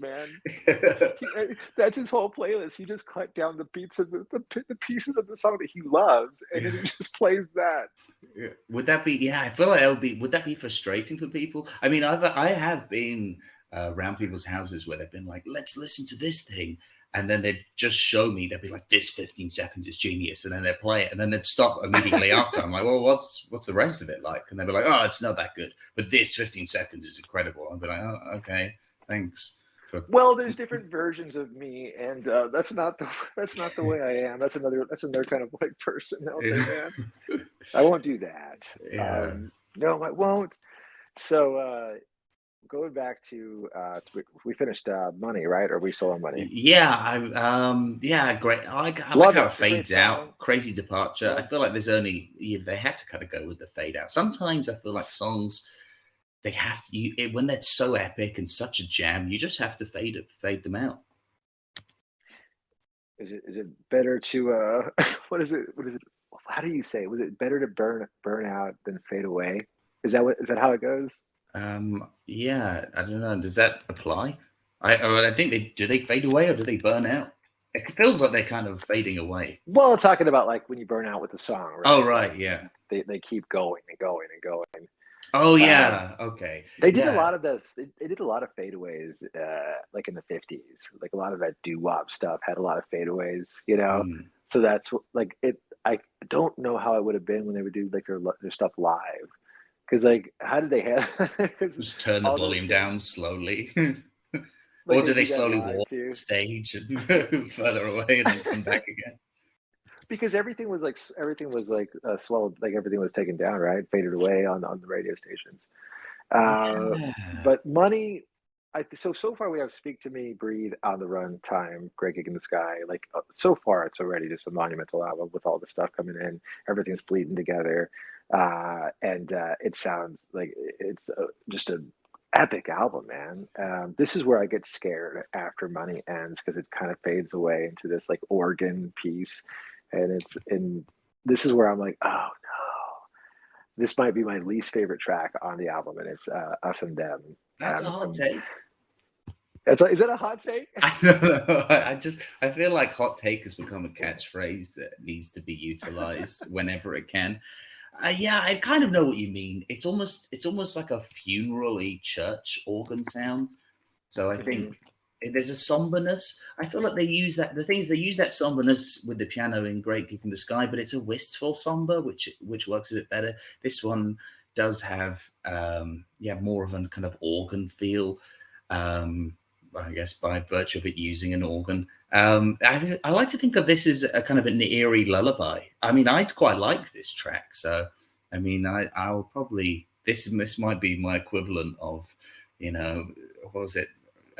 man. That's his whole playlist. He just cut down the beats of the pieces of the song that he loves, and then he just plays that. Yeah. Would that be? Yeah, I feel like that would be. Would that be frustrating for people? I mean, I have been around people's houses where they've been like, "Let's listen to this thing," and then they'd just show me. They'd be like, "This 15 seconds is genius," and then they'd play it, and then they'd stop immediately after. I'm like, "Well, what's the rest of it like?" And they'd be like, "Oh, it's not that good, but this 15 seconds is incredible." I'd be like, "Oh, okay, thanks." Well, there's different versions of me, and that's not the way I am. That's another kind of like personality, man. I won't do that. Yeah. No, I won't. So going back to we finished Money, right? Or are we still on Money? Yeah, yeah, great. I like Love how it. it It's a great fades song. out. Crazy departure. I Love. feel like there's only they had to kind of go with the fade out. Sometimes I feel like songs they have to when they're so epic and such a jam, you just have to fade them out. Is it better to what is it? How do you say? Was it better to burn out than fade away? Is that how it goes? Yeah, I don't know. Does that apply? I think they fade away or do they burn out? It feels like they're kind of fading away. Well, talking about like when you burn out with the song, Oh right? Like right, yeah. they keep going and going and going. Oh Um, yeah, okay, they did a yeah. lot of those. They did a lot of fadeaways, like in the '50s. Like a lot of that doo wop stuff had a lot of fadeaways, you know. Mm. So that's like it. I don't know how it would have been when they would do like their stuff live, because like how did they have 'cause Just turn the all those volume same down slowly. like Or they do they do that slowly live walk too? stage and move further away and then come back again? Because everything was like swelled, like everything was taken down, right, faded away on the radio stations. Uh, Yeah. but Money, so far we have Speak to Me, Breathe, On the Run, Time, Great Gig in the Sky. Like so far, it's already just a monumental album with all the stuff coming in. Everything's bleeding together, and it sounds like it's just an epic album, man. This is where I get scared after Money ends because it kind of fades away into this like organ piece, and it's in. This is where I'm like, oh no, this might be my least favorite track on the album, and it's Us and Them. That's a hot take. Is that a hot take? I don't know. I feel like hot take has become a catchphrase that needs to be utilized whenever it can. Yeah, I kind of know what you mean. It's almost like a funeral-y church organ sound. So I Mm-hmm. think there's a somberness. I feel like they use that. The thing is, they use that somberness with the piano in "Great Gig in the Sky," but it's a wistful somber, which works a bit better. This one does have, yeah, more of a kind of organ feel. I guess by virtue of it using an organ. I like to think of this as a kind of an eerie lullaby. I mean, I'd quite like this track. So, I mean, I'll probably this might be my equivalent of, what was it,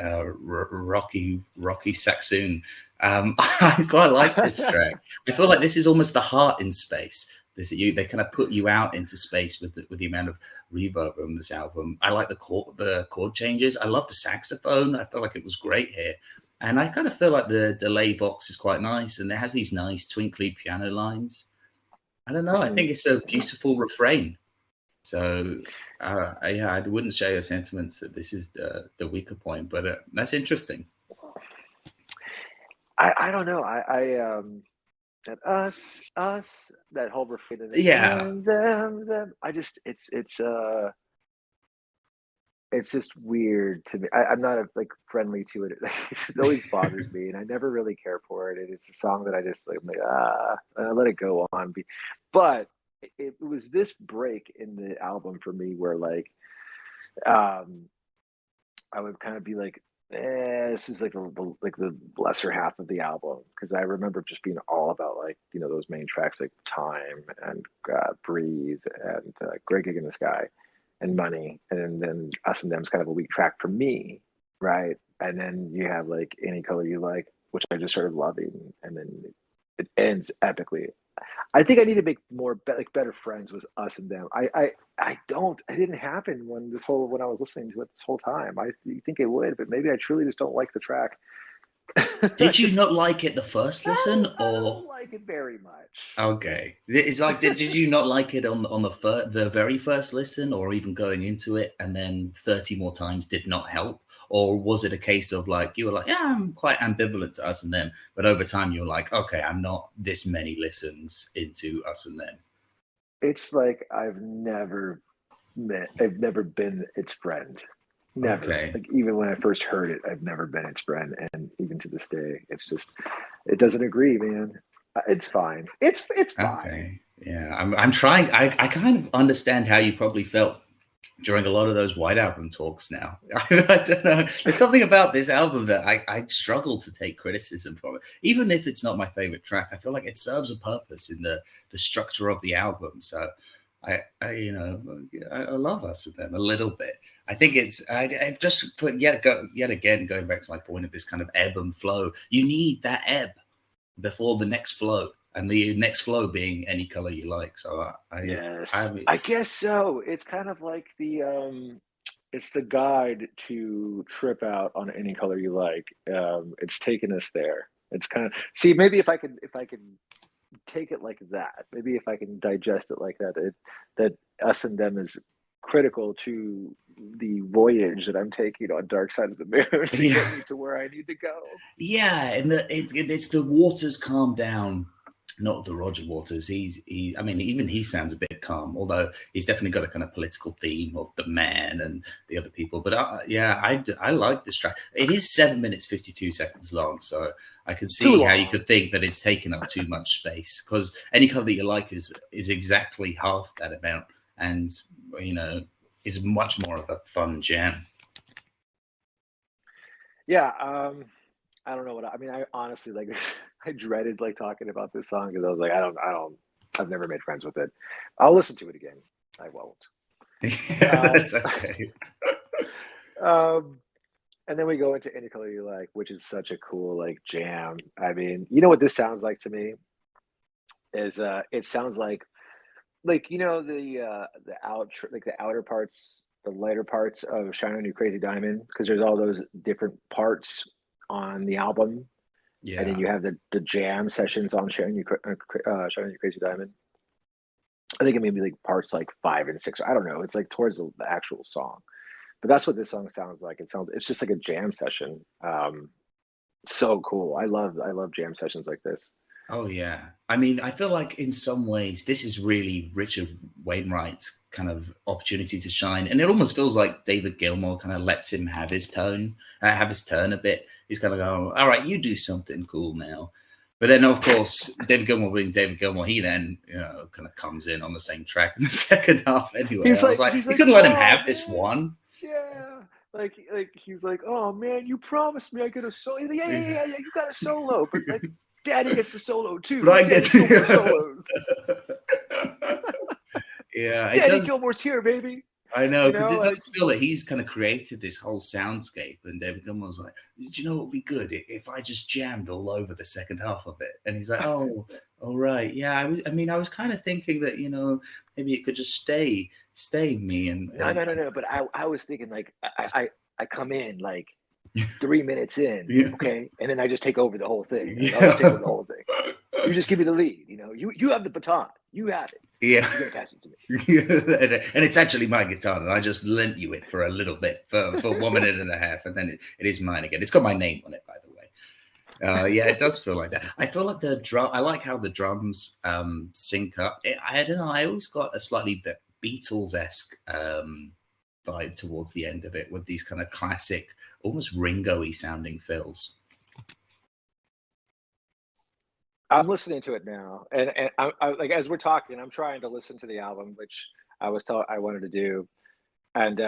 Rocky Saxoon. I quite like this track. I feel like this is almost the heart in space. They kind of put you out into space with the amount of reverb on this album. I like the chord changes. I love the saxophone. I feel like it was great here. And I kind of feel like the delay vox is quite nice, and it has these nice twinkly piano lines. I don't know. I think it's a beautiful refrain. So, yeah, I wouldn't share your sentiments that this is the weaker point, but that's interesting. I don't know. That us, that whole refrain, Yeah. them. I just, it's it's just weird to me. I'm not like friendly to it. It always bothers me, and I never really care for it. And it's a song that I just like, I'm like I let it go on. But it was this break in the album for me where like um I would kind of be like, this is like the lesser half of the album, because I remember just being all about like those main tracks like Time and Breathe and Great Gig in the Sky and Money, and then Us and Them's kind of a weak track for me, right? And then you have like Any Color You Like, which I just started loving, and then it ends epically. I think I need to make more like Better Friends was Us and Them. I didn't happen when I was listening to it this whole time. I think it would, but maybe I truly just don't like the track. Did you not like it the first listen, I don't like it very much. Okay, it's like did you not like it on the very first listen, or even going into it, and then 30 more times did not help? Or was it a case of like you were like, yeah, I'm quite ambivalent to Us and Them, but over time you were like, okay, I'm not this many listens into Us and Them? It's like I've never been its friend. Never. Okay. Like even when I first heard it, I've never been its friend, and even to this day, it's just it doesn't agree, man. It's fine. It's fine. Okay. Yeah, I'm trying. I kind of understand how you probably felt during a lot of those White Album talks now. I don't know. There's something about this album that I struggle to take criticism from it. Even if it's not my favorite track, I feel like it serves a purpose in the structure of the album. So I love Us and Them a little bit. I think I've just put yet again, going back to my point of this kind of ebb and flow. You need that ebb before the next flow. And the next flow being Any Color You Like. So I guess so. It's kind of like it's the guide to trip out on Any Color You Like. It's taken us there. It's kind of see, maybe if I could take it like that, maybe if I can digest it like that, that Us and Them is critical to the voyage that I'm taking on Dark Side of the Moon to get me to where I need to go. Yeah, and it's the waters calm down. Not the Roger Waters. I mean, even he sounds a bit calm, although he's definitely got a kind of political theme of the man and the other people. But I like this track. It is 7 minutes 52 seconds long, so I can see how you could think that it's taken up too much space, because Any Color That You Like is exactly half that amount, and is much more of a fun jam. Yeah. I don't know what I mean. I honestly like I dreaded like talking about this song because I was like, I've never made friends with it. I'll listen to it again. I won't. That's okay. And then we go into Any Color You Like, which is such a cool like jam. I mean, you know what this sounds like to me is it sounds like the outer parts, the lighter parts of Shine On You Crazy Diamond, because there's all those different parts on the album, and then you have the jam sessions on Shine On You Crazy Diamond. I think it may be like parts like 5 and 6. I don't know. It's like towards the actual song, but that's what this song sounds like. It's just like a jam session. So cool. I love jam sessions like this. Oh yeah. I mean, I feel like in some ways this is really Richard Wainwright's kind of opportunity to shine, and it almost feels like David Gilmour kind of lets him have his turn a bit. He's kind of going, all right, you do something cool now. But then, of course, David Gilmour being David Gilmour, he then kind of comes in on the same track in the second half anyway. I was like, you couldn't let him have this one. Yeah. Like he's like, oh man, you promised me I get a solo. Yeah, you got a solo, but like Daddy gets the solo too. But I get to solos. Yeah, Daddy Gilmour's here, baby. I know, because it does feel that he's kind of created this whole soundscape, and David Gilmour's like, do you know what would be good if I just jammed all over the second half of it? And he's like, oh, all right, yeah. I was kind of thinking that maybe it could just stay me. And no. But I was thinking like I come in like 3 minutes in, okay, and then I just take over the whole thing. I'll just take over the whole thing. You just give me the lead. You have the baton. You have it. Yeah. You're gonna pass it to me. And it's actually my guitar, and I just lent you it for a little bit for 1 minute and a half, and then it is mine again. It's got my name on it, by the way. Yeah, it does feel like that. I feel like the drum. I like how the drums sync up. I don't know. I always got a slightly Beatles-esque vibe towards the end of it with these kind of classic, almost Ringo-y sounding fills. I'm listening to it now, and I like as we're talking, I'm trying to listen to the album, which I was told I wanted to do, and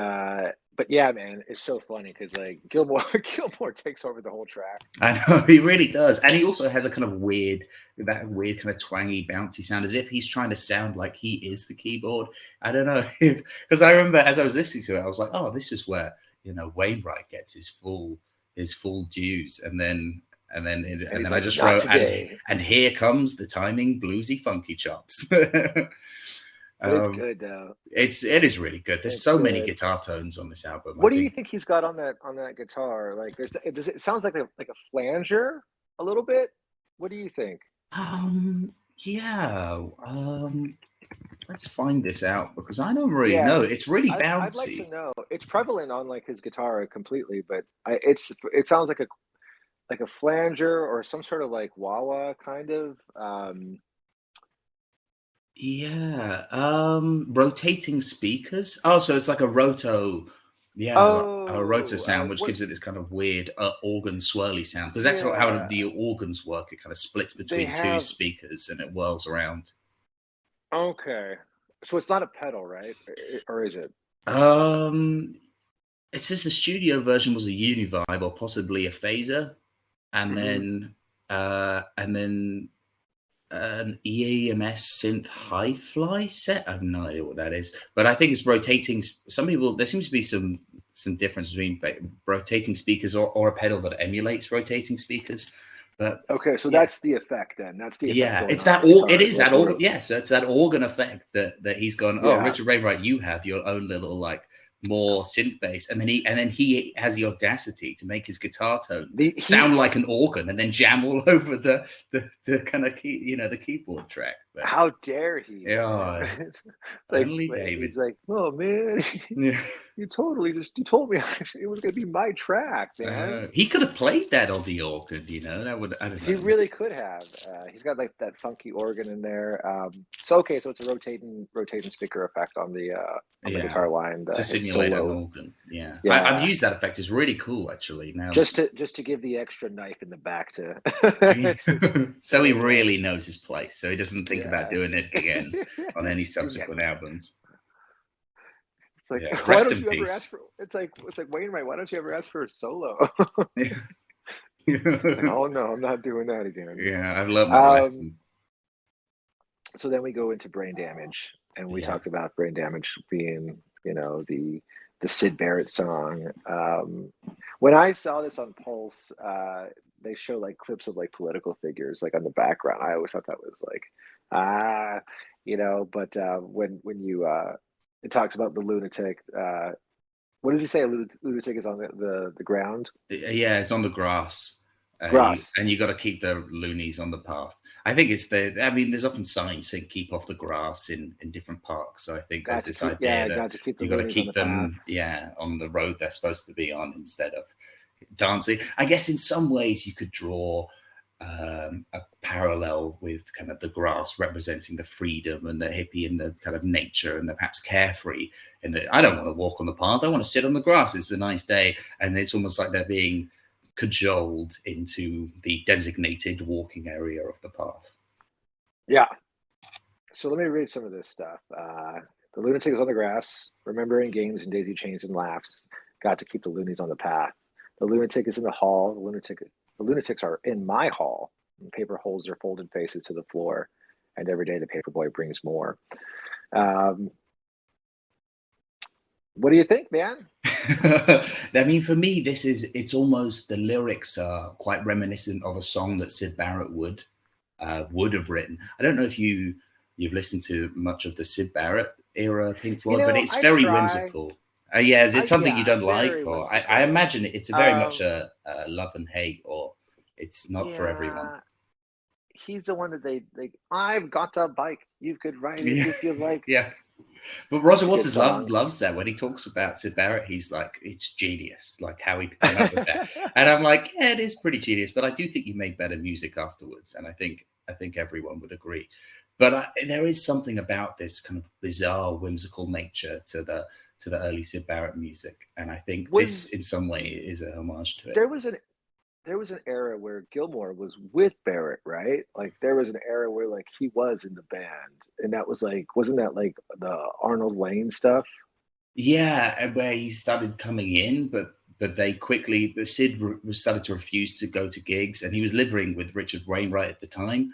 but yeah, man, it's so funny because like Gilmore Gilmore takes over the whole track. I know he really does, and he also has a kind of weird kind of twangy, bouncy sound, as if he's trying to sound like he is the keyboard. I don't know, because I remember as I was listening to it, I was like, oh, this is where Wainwright gets his full dues, and then I just wrote, and here comes the timing bluesy funky chops. It's good though. It is really good. There's so many guitar tones on this album. What do you think he's got on that guitar? Like, it sounds like a flanger a little bit. What do you think? Yeah. Let's find this out because I don't really know. It's really bouncy. I'd like to know. It's prevalent on like his guitar completely, but it sounds like a flanger or some sort of like wah-wah kind of. Rotating speakers. Oh, so it's like a roto. Yeah, a roto sound, which gives it this kind of weird organ swirly sound, because that's how the organs work. It kind of splits between two speakers and it whirls around. Okay, so it's not a pedal, right? Or is it? It says the studio version was a Univibe or possibly a phaser, and then an EMS synth hi-fly set. I have no idea what that is, but I think it's rotating. Some people, there seems to be some difference between rotating speakers or a pedal that emulates rotating speakers. But okay, so that's the effect then. That's the effect. It's that. It is that organ. Yeah, so it's that organ effect that he's gone. Oh, Richard Wainwright, you have your own little like more synth bass, and then he has the audacity to make his guitar tone sound like an organ, and then jam all over the kind of the keyboard track. But how dare he? Yeah, only David. He's like, oh man, you told me it was going to be my track, man. He could have played that on the organ, That would, I don't know. He really could have. He's got like that funky organ in there. So it's a rotating speaker effect on the guitar line to simulate an organ. Yeah. I've used that effect. It's really cool, actually. Now just to give the extra knife in the back to. So he really knows his place. So he doesn't think about doing it again on any subsequent albums. It's like, why don't you ever ask for? It's like Wainwright. Why don't you ever ask for a solo? Like, oh no, I'm not doing that again. Yeah, I've learned my lesson. So then we go into Brain Damage, and we talked about Brain Damage being, the Syd Barrett song. When I saw this on Pulse, they show like clips of like political figures like on the background. I always thought that was like, but when you it talks about the lunatic. What did you say? A lunatic is on the ground? Yeah, it's on the grass. And you got to keep the loonies on the path. I think there's often signs saying keep off the grass in different parks. So I think there's this idea that you got to keep them on the road they're supposed to be on instead of dancing. I guess in some ways you could draw a parallel with kind of the grass representing the freedom and the hippie and the kind of nature and the perhaps carefree. And I don't want to walk on the path. I want to sit on the grass. It's a nice day. And it's almost like they're being cajoled into the designated walking area of the path. Yeah. So let me read some of this stuff. The lunatic is on the grass, remembering games and daisy chains and laughs. Got to keep the loonies on the path. The lunatic is in the hall. The lunatics are in my hall. And paper holds their folded faces to the floor. And every day the paper boy brings more. What do you think, man? I mean, for me, it's almost, the lyrics are quite reminiscent of a song that Syd Barrett would have written. I don't know if you've listened to much of the Syd Barrett era Pink Floyd, but it's very whimsical. Is it something you don't like? Or I imagine it's very much a love and hate, or it's not for everyone. He's the one that they I've got a bike. You could ride it if you like. Yeah. But Roger Waters loves that. When he talks about Syd Barrett, he's like, it's genius, like how he came up with that. And I'm like, yeah, it is pretty genius, but I do think you made better music afterwards. And I think everyone would agree. But there is something about this kind of bizarre, whimsical nature to to the early Syd Barrett music. And I think this, Was in some way, is a homage to it. there was an era where Gilmore was with Barrett, right? Like there was an era where like he was in the band, and that was like, wasn't that like the Arnold Layne stuff? Yeah, where he started coming in, but they quickly, Sid started to refuse to go to gigs, and he was living with Richard Wainwright at the time.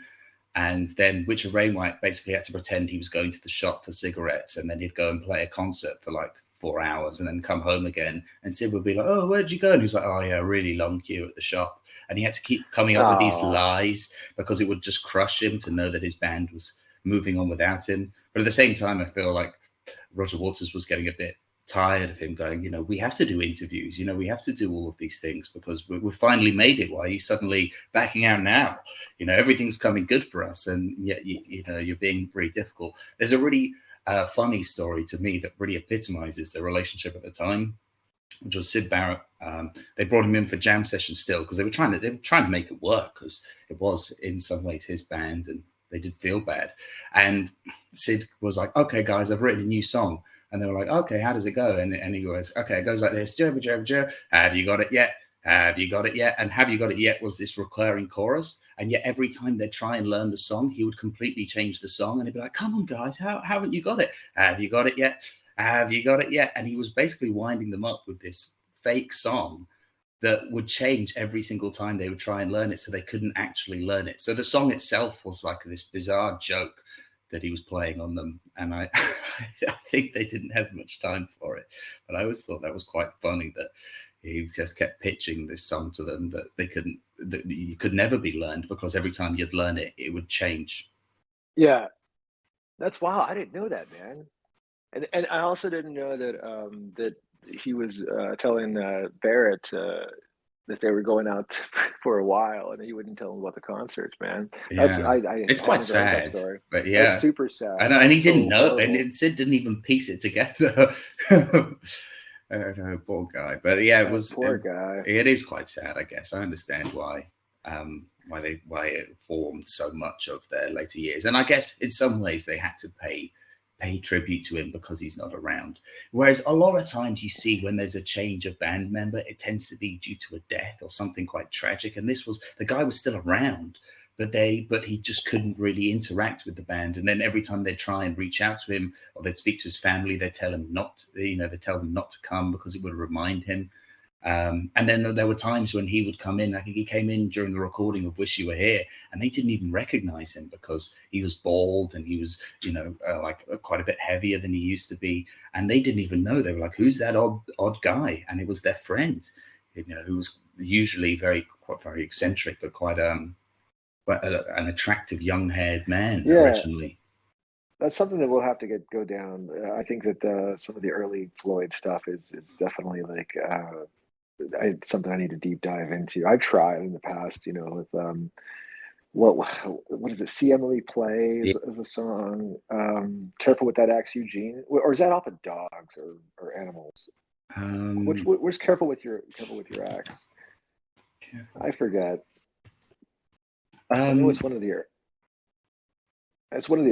And then Richard Wainwright basically had to pretend he was going to the shop for cigarettes, and then he'd go and play a concert for like 4 hours and then come home again. And Sid would be like, "Oh, where'd you go?" And he was like, "Oh, yeah, a really long queue at the shop." And he had to keep coming up with these Oh, lies because it would just crush him to know that his band was moving on without him. But at the same time, I feel like Roger Waters was getting a bit tired of him going, we have to do interviews, we have to do all of these things because we've finally made it. Why are you suddenly backing out now? Everything's coming good for us, and yet you're being really difficult. There's a really funny story to me that really epitomizes the relationship at the time, which was Syd Barrett. They brought him in for jam sessions still because they were trying to make it work because it was in some ways his band and they did feel bad. And Sid was like, "Okay, guys, I've written a new song." And they were like, "Okay, how does it go?" And he goes, "Okay, it goes like this. Jabba, jabba, jabba. Have you got it yet? Have you got it yet?" And "Have you got it yet?" was this recurring chorus. And yet every time they'd try and learn the song, he would completely change the song. And he'd be like, "Come on, guys, how haven't you got it? Have you got it yet? Have you got it yet?" And he was basically winding them up with this fake song that would change every single time they would try and learn it. So they couldn't actually learn it. So the song itself was like this bizarre joke that he was playing on them, and I think they didn't have much time for it. But I always thought that was quite funny that he just kept pitching this song to them that you could never be learned because every time you'd learn it, it would change. yeah, that's wild. I didn't know that, man. And I also didn't know that that he was telling Barrett that they were going out for a while, and he wouldn't tell him about the concerts, man. That's Yeah, it's I quite never heard that sad, story. but That's yeah, super sad. and he That's didn't so know, horrible. and Sid didn't even piece it together. I don't know, poor guy. But yeah, That poor guy. it is quite sad, I guess. I understand why it formed so much of their later years. And I guess in some ways they had to pay tribute to him because he's not around. Whereas a lot of times you see when there's a change of band member, it tends to be due to a death or something quite tragic. And the guy was still around, but he just couldn't really interact with the band. And then every time they'd try and reach out to him or they'd speak to his family, they'd tell him not to come because it would remind him. And then there were times when he would come in. I think he came in during the recording of "Wish You Were Here," and they didn't even recognize him because he was bald and he was, quite a bit heavier than he used to be. And they didn't even know. They were like, "Who's that odd guy?" And it was their friend, who was usually quite very eccentric, but quite an attractive young-haired man originally. That's something that we'll have to go down. I think that some of the early Floyd stuff is definitely like something I need to deep dive into. I've tried in the past, with what is it? See Emily Play is a song. Careful with that axe, Eugene, or is that off of Dogs or Animals? Where's Careful with your axe? I forget. I know it's one of the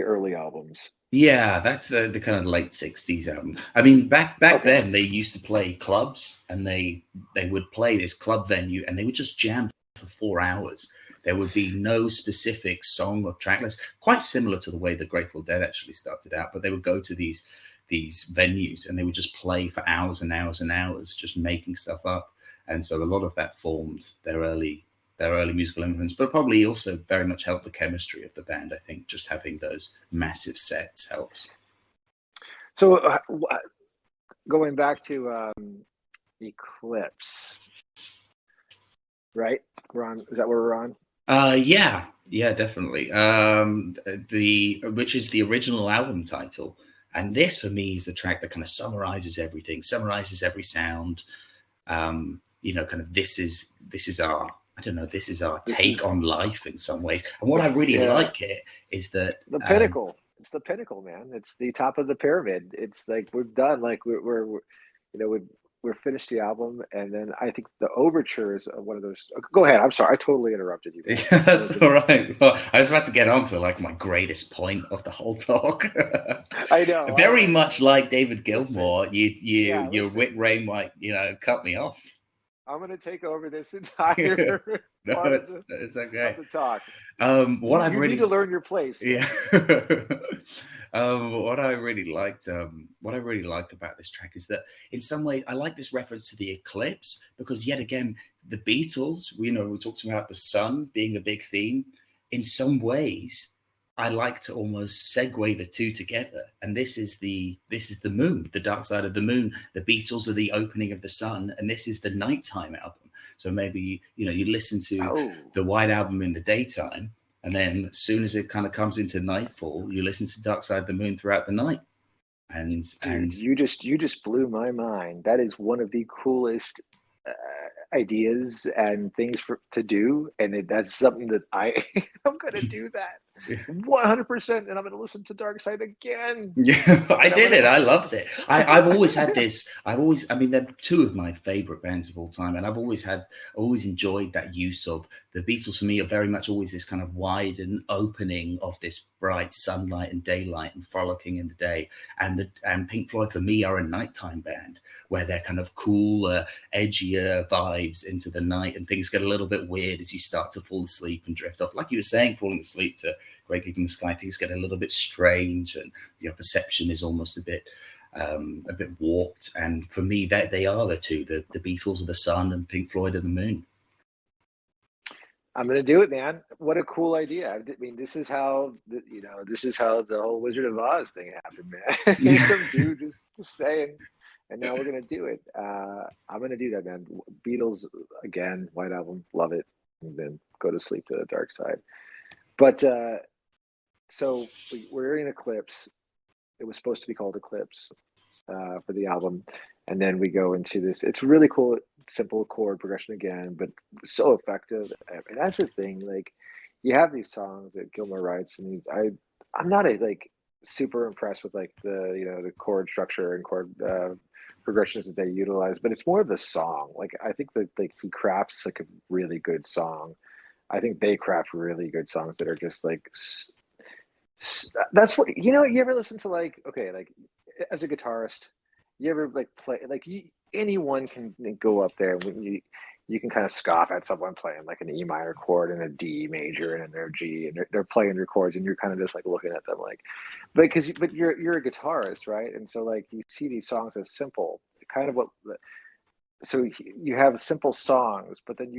early albums. Yeah, that's the kind of late 60s album. I mean, back then they used to play clubs, and they would play this club venue and they would just jam for 4 hours. There would be no specific song or track list, quite similar to the way the Grateful Dead actually started out, but they would go to these venues and they would just play for hours and hours and hours, just making stuff up. And so a lot of that formed their early musical influence, but probably also very much helped the chemistry of the band. I think just having those massive sets helps. So going back to Eclipse, right? We're on. Is that where we're on? Yeah, definitely. Which is the original album title, and this for me is the track that kind of summarizes everything, summarizes every sound. Kind of this is our. I don't know. This is our take on life in some ways. And what I really like it is that the pinnacle. It's the pinnacle, man. It's the top of the pyramid. It's like we've done. Like we're we're finished the album, and then I think the overtures of one of those. Go ahead. I'm sorry. I totally interrupted you, man. Yeah, that's all right. Well, I was about to get on to like my greatest point of the whole talk. I know. Very much like David Gilmour, Yeah, your listen. wit Ray might, cut me off. I'm going to take over this entire No, part it's of okay. the talk. What I You really need to learn your place. Yeah. What I really liked, about this track is that in some way I like this reference to the eclipse because yet again the Beatles, we talked about the sun being a big theme. In some ways, I like to almost segue the two together, and this is the moon, the dark side of the moon. The Beatles are the opening of the sun, and this is the nighttime album. So maybe you listen to the White Album in the daytime. And then as soon as it kind of comes into nightfall, you listen to Dark Side of the Moon throughout the night. And you just blew my mind. That is one of the coolest ideas and things to do, and that's something that I'm going to do that 100%, and I'm going to listen to Dark Side again. Yeah, I did it. I loved it. I've always had this. I mean, they're two of my favorite bands of all time, and I've always enjoyed that use of the Beatles. For me, are very much always this kind of wide and opening of this bright sunlight and daylight and frolicking in the day. And Pink Floyd for me are a nighttime band where they're kind of cooler, edgier vibes into the night, and things get a little bit weird as you start to fall asleep and drift off. Like you were saying, falling asleep to Great Gig in the Sky, things get a little bit strange, and your perception is almost a bit warped. And for me, that they are the two, the Beatles are the sun and Pink Floyd are the moon. I'm going to do it, man. What a cool idea. I mean, this is how the whole Wizard of Oz thing happened, man. Yeah. Some dude just saying, and now we're going to do it. I'm going to do that, man. Beatles, again, White Album, love it. And then go to sleep to the dark side. But so we're in Eclipse. It was supposed to be called Eclipse for the album. And then we go into this. It's really cool, simple chord progression again, but so effective. And that's the thing. Like, you have these songs that Gilmour writes, and I'm not super impressed with the chord structure and chord progressions that they utilize, but it's more of the song. Like, I think that he crafts like a really good song. I think they craft really good songs that are just like. That's what you ever listen to as a guitarist. You ever play anyone can go up there when you can kind of scoff at someone playing like an E minor chord and a D major and their G, and they're playing your chords, and you're kind of just like looking at them but you're a guitarist, right? And so you see these songs as simple, kind of so you have simple songs, but then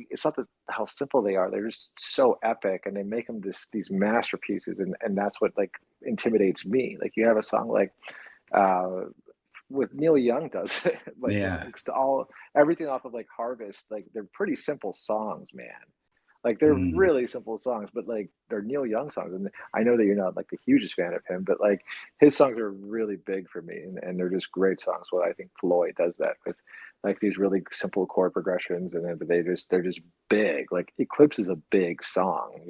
it's not how simple they are. They're just so epic, and they make them these masterpieces, and that's what intimidates me. Like, you have a song with Neil Young does everything off of Harvest. They're pretty simple songs, man. They're really simple songs, but they're Neil Young songs. And I know that you're not the hugest fan of him, but his songs are really big for me, and they're just great songs. Well, I think Floyd does that with these really simple chord progressions, and then they're just big. Eclipse is a big song,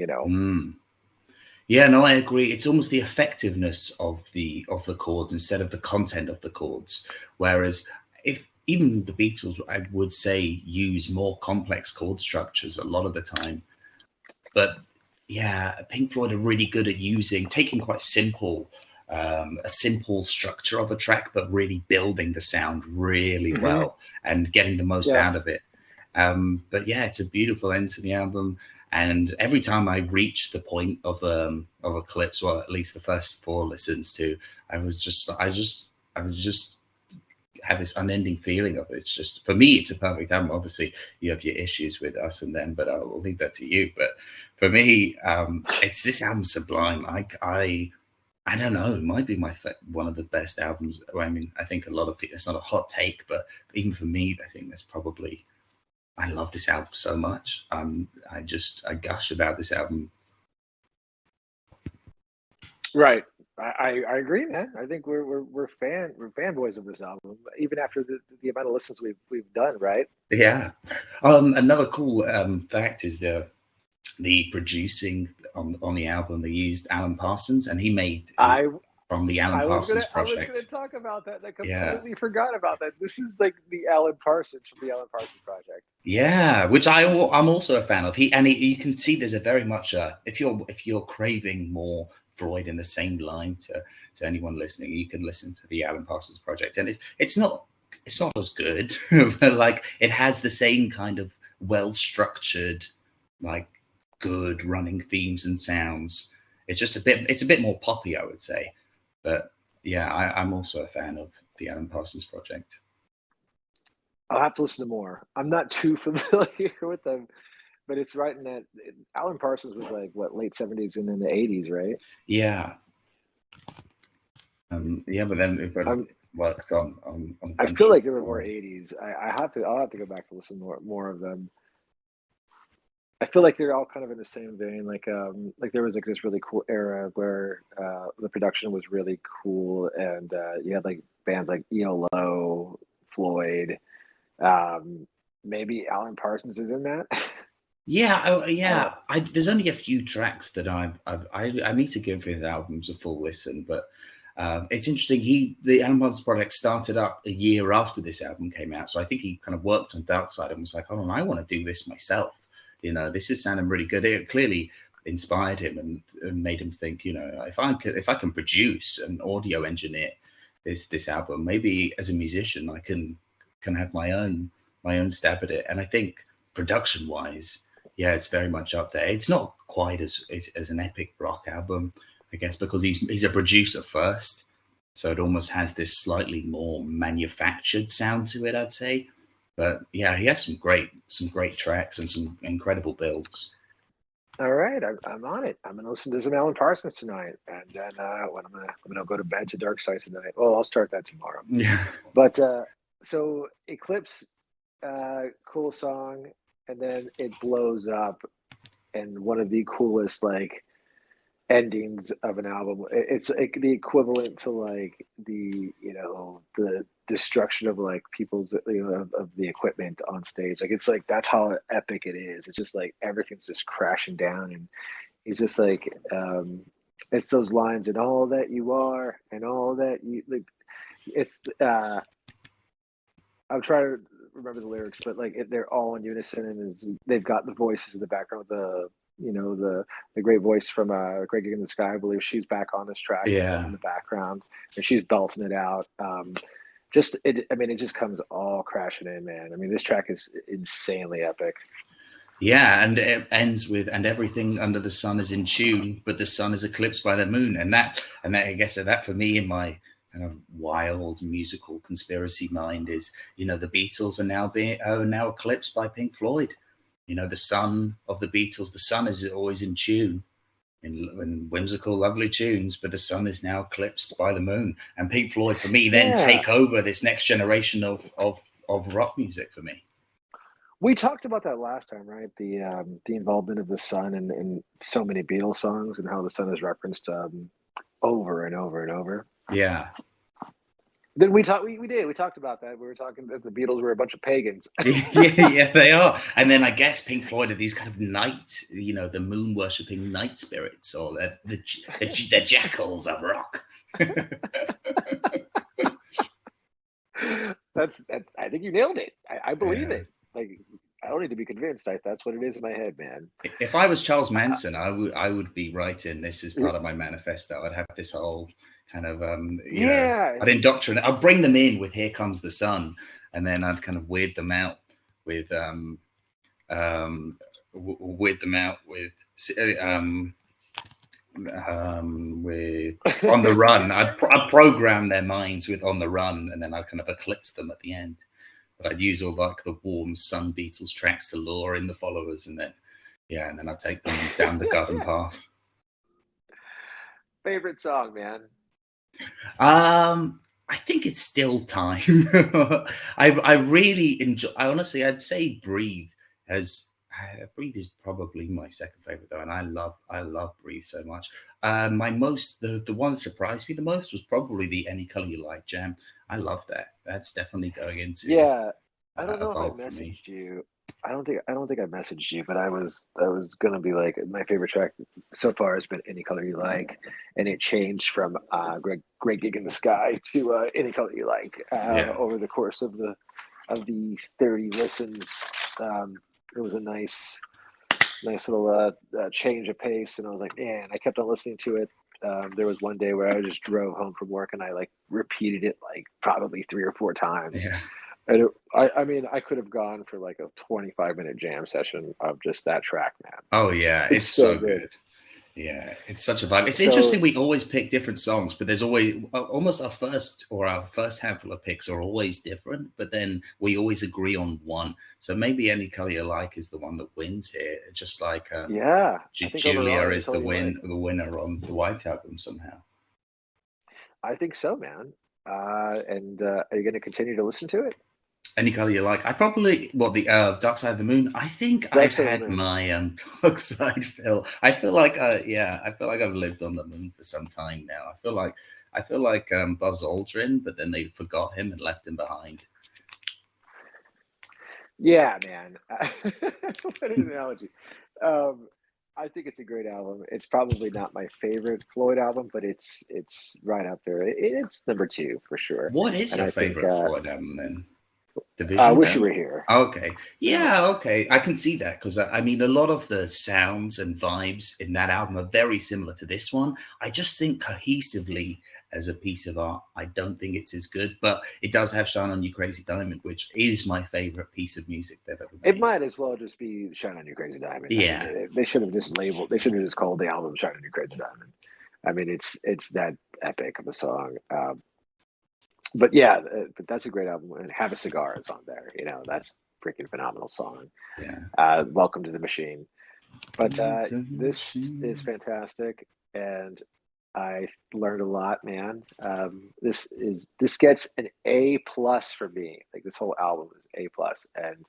Yeah, no, I agree. It's almost the effectiveness of the chords instead of the content of the chords. Whereas if even the Beatles, I would say, use more complex chord structures a lot of the time. But yeah, Pink Floyd are really good at taking quite simple, a simple structure of a track, but really building the sound really well and getting the most out of it. But yeah, it's a beautiful end to the album. And every time I reach the point of Eclipse, well, at least the first 4 listens to, I just have this unending feeling of it. It's just, for me, it's a perfect album. Obviously, you have your issues with Us and Them, but I'll leave that to you. But for me, it's this album sublime. I don't know. It might be one of the best albums. I mean, I think a lot of people. It's not a hot take, but even for me, I think that's probably. I love this album so much. I gush about this album. Right. I agree, man. I think we're fanboys of this album, even after the amount of listens we've done, right? Yeah. Another cool fact is the producing on the album. They used Alan Parsons, and he made. from the Alan Parsons Project. I was gonna talk about that. I Yeah. completely forgot about that. This is like the Alan Parsons from the Alan Parsons Project. Yeah, which I'm also a fan of. You can see there's a very much if you're craving more Floyd in the same line to anyone listening, you can listen to the Alan Parsons Project, and it's not as good, but like it has the same kind of well structured, like good running themes and sounds. It's just a bit more poppy, I would say. But yeah, I'm also a fan of the Alan Parsons Project. I'll have to listen to more. I'm not too familiar with them, but it's right in that Alan Parsons was like what, late 70s and in the 80s, right? Yeah. Yeah, but then worked on I feel like there were more 80s. I'll have to go back to listen more of them. I feel like they're all kind of in the same vein. Like there was like this really cool era where the production was really cool, and you had like bands like ELO, Floyd, maybe Alan Parsons is in that. Yeah. There's only a few tracks that I need to give his albums a full listen, but it's interesting. The Alan Parsons Project started up a year after this album came out, so I think he kind of worked on Dark Side and was like, "Oh, I want to do this myself. You know, this is sounding really good." It clearly inspired him and made him think, you know, if I can produce and audio engineer this album, maybe as a musician I can have my own stab at it. And I think production wise, yeah, it's very much up there. It's not quite as an epic rock album, I guess, because he's a producer first, so it almost has this slightly more manufactured sound to it, I'd say. But yeah, he has some great tracks and some incredible builds. All right, I'm on it. I'm gonna listen to some Alan Parsons tonight, and then when I'm gonna go to bed to Dark Side tonight. Well, I'll start that tomorrow. Yeah. But so Eclipse, cool song, and then it blows up, and one of the coolest like endings of an album. It's like the equivalent to like the destruction of like people's of the equipment on stage. Like it's like that's how epic it is. It's just like everything's just crashing down, and he's just like it's those lines, and all that you are and all that you like. It's I'm trying to remember the lyrics, but like they're all in unison, and they've got the voices in the background. The great voice from Greg in the Sky. I believe she's back on this track in the background, and she's belting it out. It just comes all crashing in, man. I mean, this track is insanely epic. Yeah, and it ends with "and everything under the sun is in tune, but the sun is eclipsed by the moon." And that I guess that for me in my kind of wild musical conspiracy mind is, you know, the Beatles are now eclipsed by Pink Floyd. You know, the sun of the Beatles, the sun is always in tune, in whimsical, lovely tunes, but the sun is now eclipsed by the moon. And Pink Floyd, for me, then take over this next generation of rock music for me. We talked about that last time, right? The involvement of the sun in so many Beatles songs, and how the sun is referenced over and over and over. Yeah. Then we talked. We did. We talked about that. We were talking that the Beatles were a bunch of pagans. yeah, they are. And then I guess Pink Floyd are these kind of the moon worshipping night spirits, or the jackals of rock. That's. I think you nailed it. I believe it. Like, I don't need to be convinced. That's what it is in my head, man. If I was Charles Manson, I would be writing this as part of my manifesto. I'd have this whole kind of I'd indoctrinate. I'd bring them in with "Here Comes the Sun," and then I'd kind of weird them out with "On the Run." I'd program their minds with "On the Run," and then I'd kind of eclipse them at the end. But I'd use all like the warm Sun Beatles tracks to lure in the followers, and then I'd take them down the garden path. Favorite song, man? I think it's Still Time. I really enjoy. I'd say Breathe Breathe is probably my second favorite though, and I love Breathe so much. The one that surprised me the most was probably the Any Color You Like jam. I love that. That's definitely going into I don't know if I messaged you. I don't think I messaged you, but I was gonna be like, my favorite track so far has been Any Color You Like, and it changed from Great Gig in the Sky to Any Color You Like Yeah. over the course of the 30 listens. It was a nice little change of pace, and I was like, man, I kept on listening to it. There was one day where I just drove home from work and I like repeated it like probably 3 or 4 times. Yeah. And I mean, I could have gone for like a 25-minute jam session of just that track, man. Oh yeah, It's it's so so good. good. Yeah, it's such a vibe. It's So interesting. We always pick different songs, but there's always almost our first handful of picks are always different. But then we always agree on one. So maybe Any Color You Like is the one that wins here. Just like yeah, I think overall, Julia Any is the Color You Like. winner on the White Album somehow. I think so, man. And are you going to continue to listen to it? Any Color You Like. I probably the Dark Side of the Moon. I think Dark I've Side of the had Moon. my Dark Side fill. I feel like I feel like I've lived on the moon for some time now. I feel like Buzz Aldrin, but then they forgot him and left him behind. Yeah, man. What an analogy. I think it's a great album. It's probably not my favorite Floyd album, but it's right up there. It's number 2 for sure. What is And your I think favorite Floyd album then? I Division Wish You Bell? Were Here. Okay. Yeah, okay. I can see that because I mean, a lot of the sounds and vibes in that album are very similar to this one. I just think cohesively as a piece of art, I don't think it's as good, but it does have Shine On You Crazy Diamond, which is my favorite piece of music they've ever It made. might as well just be Shine On You Crazy Diamond. Yeah. I mean, they should have just called the album Shine On You Crazy Diamond. I mean, it's that epic of a song. But yeah, but that's a great album. And Have a Cigar is on there. You know, that's a freaking phenomenal song. Yeah. Welcome to the Machine. But this is fantastic, and I learned a lot, man. This gets an A+ for me. Like, this whole album is A+, and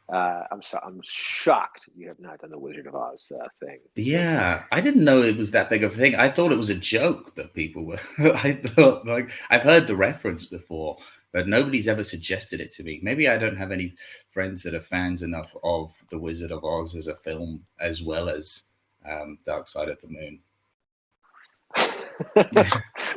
I'm shocked you have not done the Wizard of Oz thing. Yeah, I didn't know it was that big of a thing. I thought it was a joke that people were. I thought, like, I've heard the reference before, but nobody's ever suggested it to me. Maybe I don't have any friends that are fans enough of The Wizard of Oz as a film, as well as Dark Side of the Moon.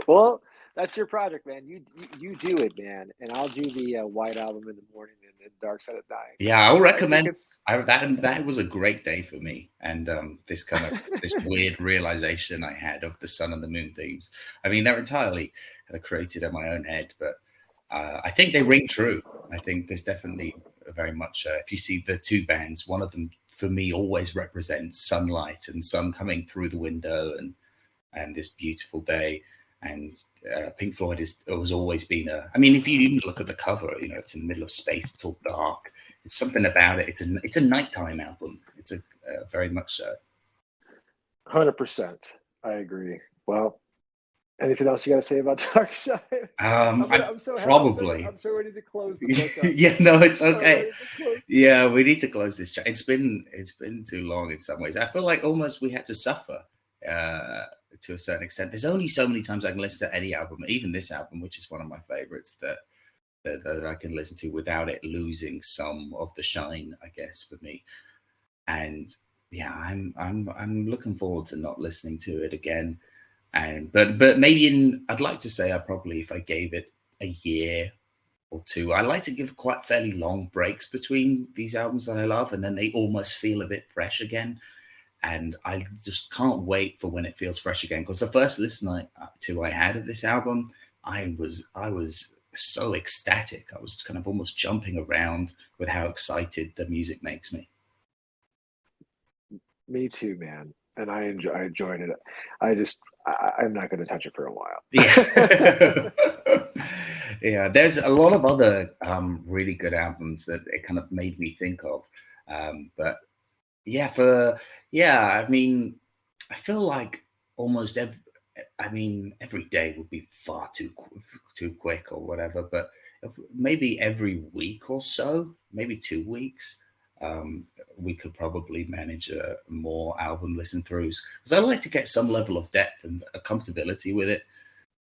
Well, that's your project, man. You do it, man, and I'll do the White Album in the morning and then Dark Side at night. Yeah, I'll recommend. That was a great day for me, and this weird realization I had of the Sun and the Moon themes. I mean, they're entirely kind of created in my own head, but I think they ring true. I think there's definitely very much. If you see the two bands, one of them for me always represents sunlight and sun coming through the window and this beautiful day. And Pink Floyd has always been I mean, if you even look at the cover, you know, it's in the middle of space, it's all dark. It's something about it. It's a nighttime album. It's a very much so. 100%. I agree. Well, anything else you got to say about Dark Side? I'm so probably. I'm so ready to close the book up. Yeah, no, it's okay. Yeah, we need to close this chat. It's been too long in some ways. I feel like almost we had to suffer. To a certain extent, there's only so many times I can listen to any album, even this album, which is one of my favorites, that I can listen to without it losing some of the shine, I guess, for me. And yeah, I'm looking forward to not listening to it again. And but maybe I'd like to say if I gave it a year or two, I like to give quite fairly long breaks between these albums that I love, and then they almost feel a bit fresh again. And I just can't wait for when it feels fresh again. Because the first listen I had of this album, I was so ecstatic. I was kind of almost jumping around with how excited the music makes me. Me too, man. And I enjoyed it. I'm not going to touch it for a while. Yeah. Yeah. There's a lot of other really good albums that it kind of made me think of. But I mean, I feel like almost every day would be far too quick or whatever, but maybe every week or so, maybe 2 weeks, we could probably manage more album listen throughs, because I like to get some level of depth and a comfortability with it,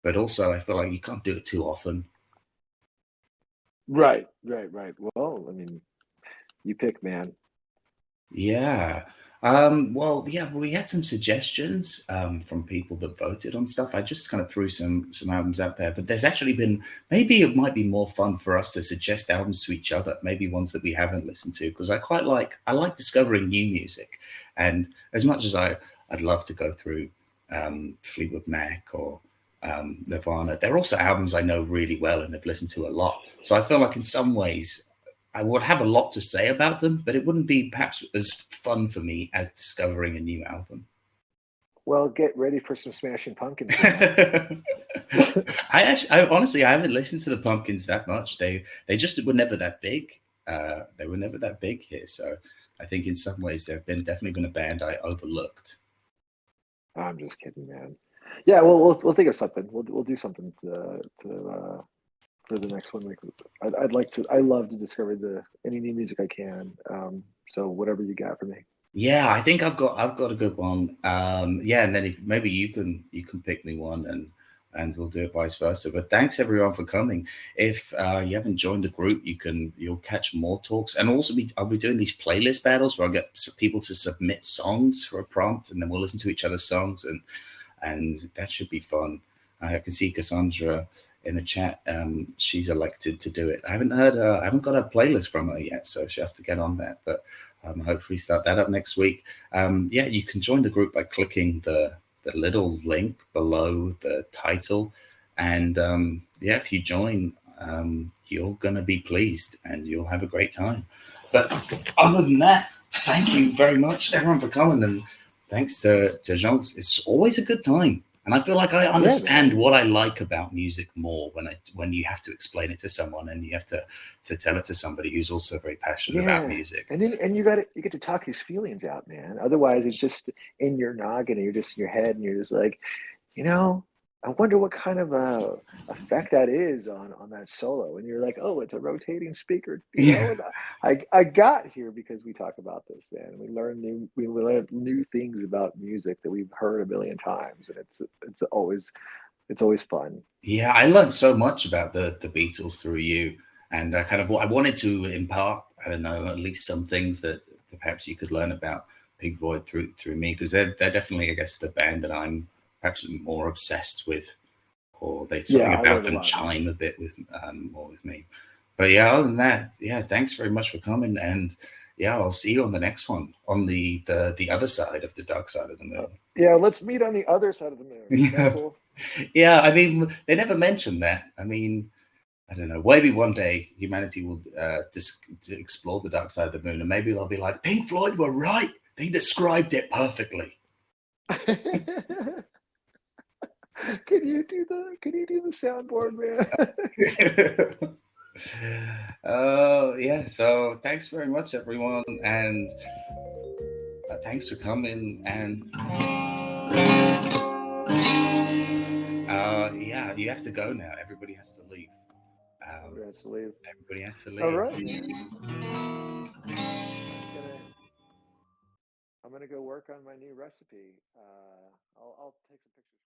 but also I feel like you can't do it too often. Right. Well, I mean, You pick, man. Yeah. Well, yeah, we had some suggestions from people that voted on stuff. I just kind of threw some albums out there, but there's actually been, maybe it might be more fun for us to suggest albums to each other, maybe ones that we haven't listened to, because I like discovering new music. And as much as I'd love to go through Fleetwood Mac or Nirvana, they're also albums I know really well and have listened to a lot. So I feel like in some ways I would have a lot to say about them, but it wouldn't be perhaps as fun for me as discovering a new album. Well, get ready for some Smashing Pumpkins, man. I honestly, I haven't listened to the Pumpkins that much. They just were never that big. They were never that big here, so I think in some ways they've been definitely been a band I overlooked. I'm just kidding, man. Yeah, we'll think of something. We'll do something for the next one. Like, I'd like to. I love to discover any new music I can. So whatever you got for me. Yeah, I think I've got a good one. Yeah, and then if maybe you can pick me one and we'll do it vice versa. But thanks everyone for coming. If you haven't joined the group, you'll catch more talks, and also I'll be doing these playlist battles where I get people to submit songs for a prompt, and then we'll listen to each other's songs, and that should be fun. I can see Cassandra in the chat. She's elected to do it. I haven't got a playlist from her yet, so she'll have to get on that. But hopefully start that up next week. Yeah, you can join the group by clicking the little link below the title. And yeah, if you join, you're going to be pleased and you'll have a great time. But other than that, thank you very much, everyone, for coming. And thanks to Jynx. It's always a good time. And I feel like I understand what I like about music more when you have to explain it to someone and you have to tell it to somebody who's also very passionate about music. And then you get to talk these feelings out, man. Otherwise, it's just in your noggin and you're just in your head and you're just like, I wonder what kind of effect that is on that solo. And you're like, oh, it's a rotating speaker. Yeah. I got here because we talk about this, man. We learn new things about music that we've heard a million times, and it's always fun. Yeah, I learned so much about the Beatles through you, and I wanted to impart, I don't know, at least some things that perhaps you could learn about Pink Floyd through me, because they're definitely, I guess, the band that I'm perhaps more obsessed with, or they something about them chime a bit with more with me. But yeah, other than that, yeah, thanks very much for coming, and yeah, I'll see you on the next one on the other side of the dark side of the moon. Yeah, let's meet on the other side of the moon. Yeah. Cool? Yeah, I mean, they never mentioned that. I mean, I don't know. Maybe one day humanity will explore the dark side of the moon, and maybe they'll be like, Pink Floyd were right. They described it perfectly. Can you do the soundboard, man? Oh yeah. So thanks very much, everyone, and thanks for coming. And yeah, you have to go now. Everybody has to leave. Everybody has to leave. All right. I'm gonna go work on my new recipe. I'll take some pictures.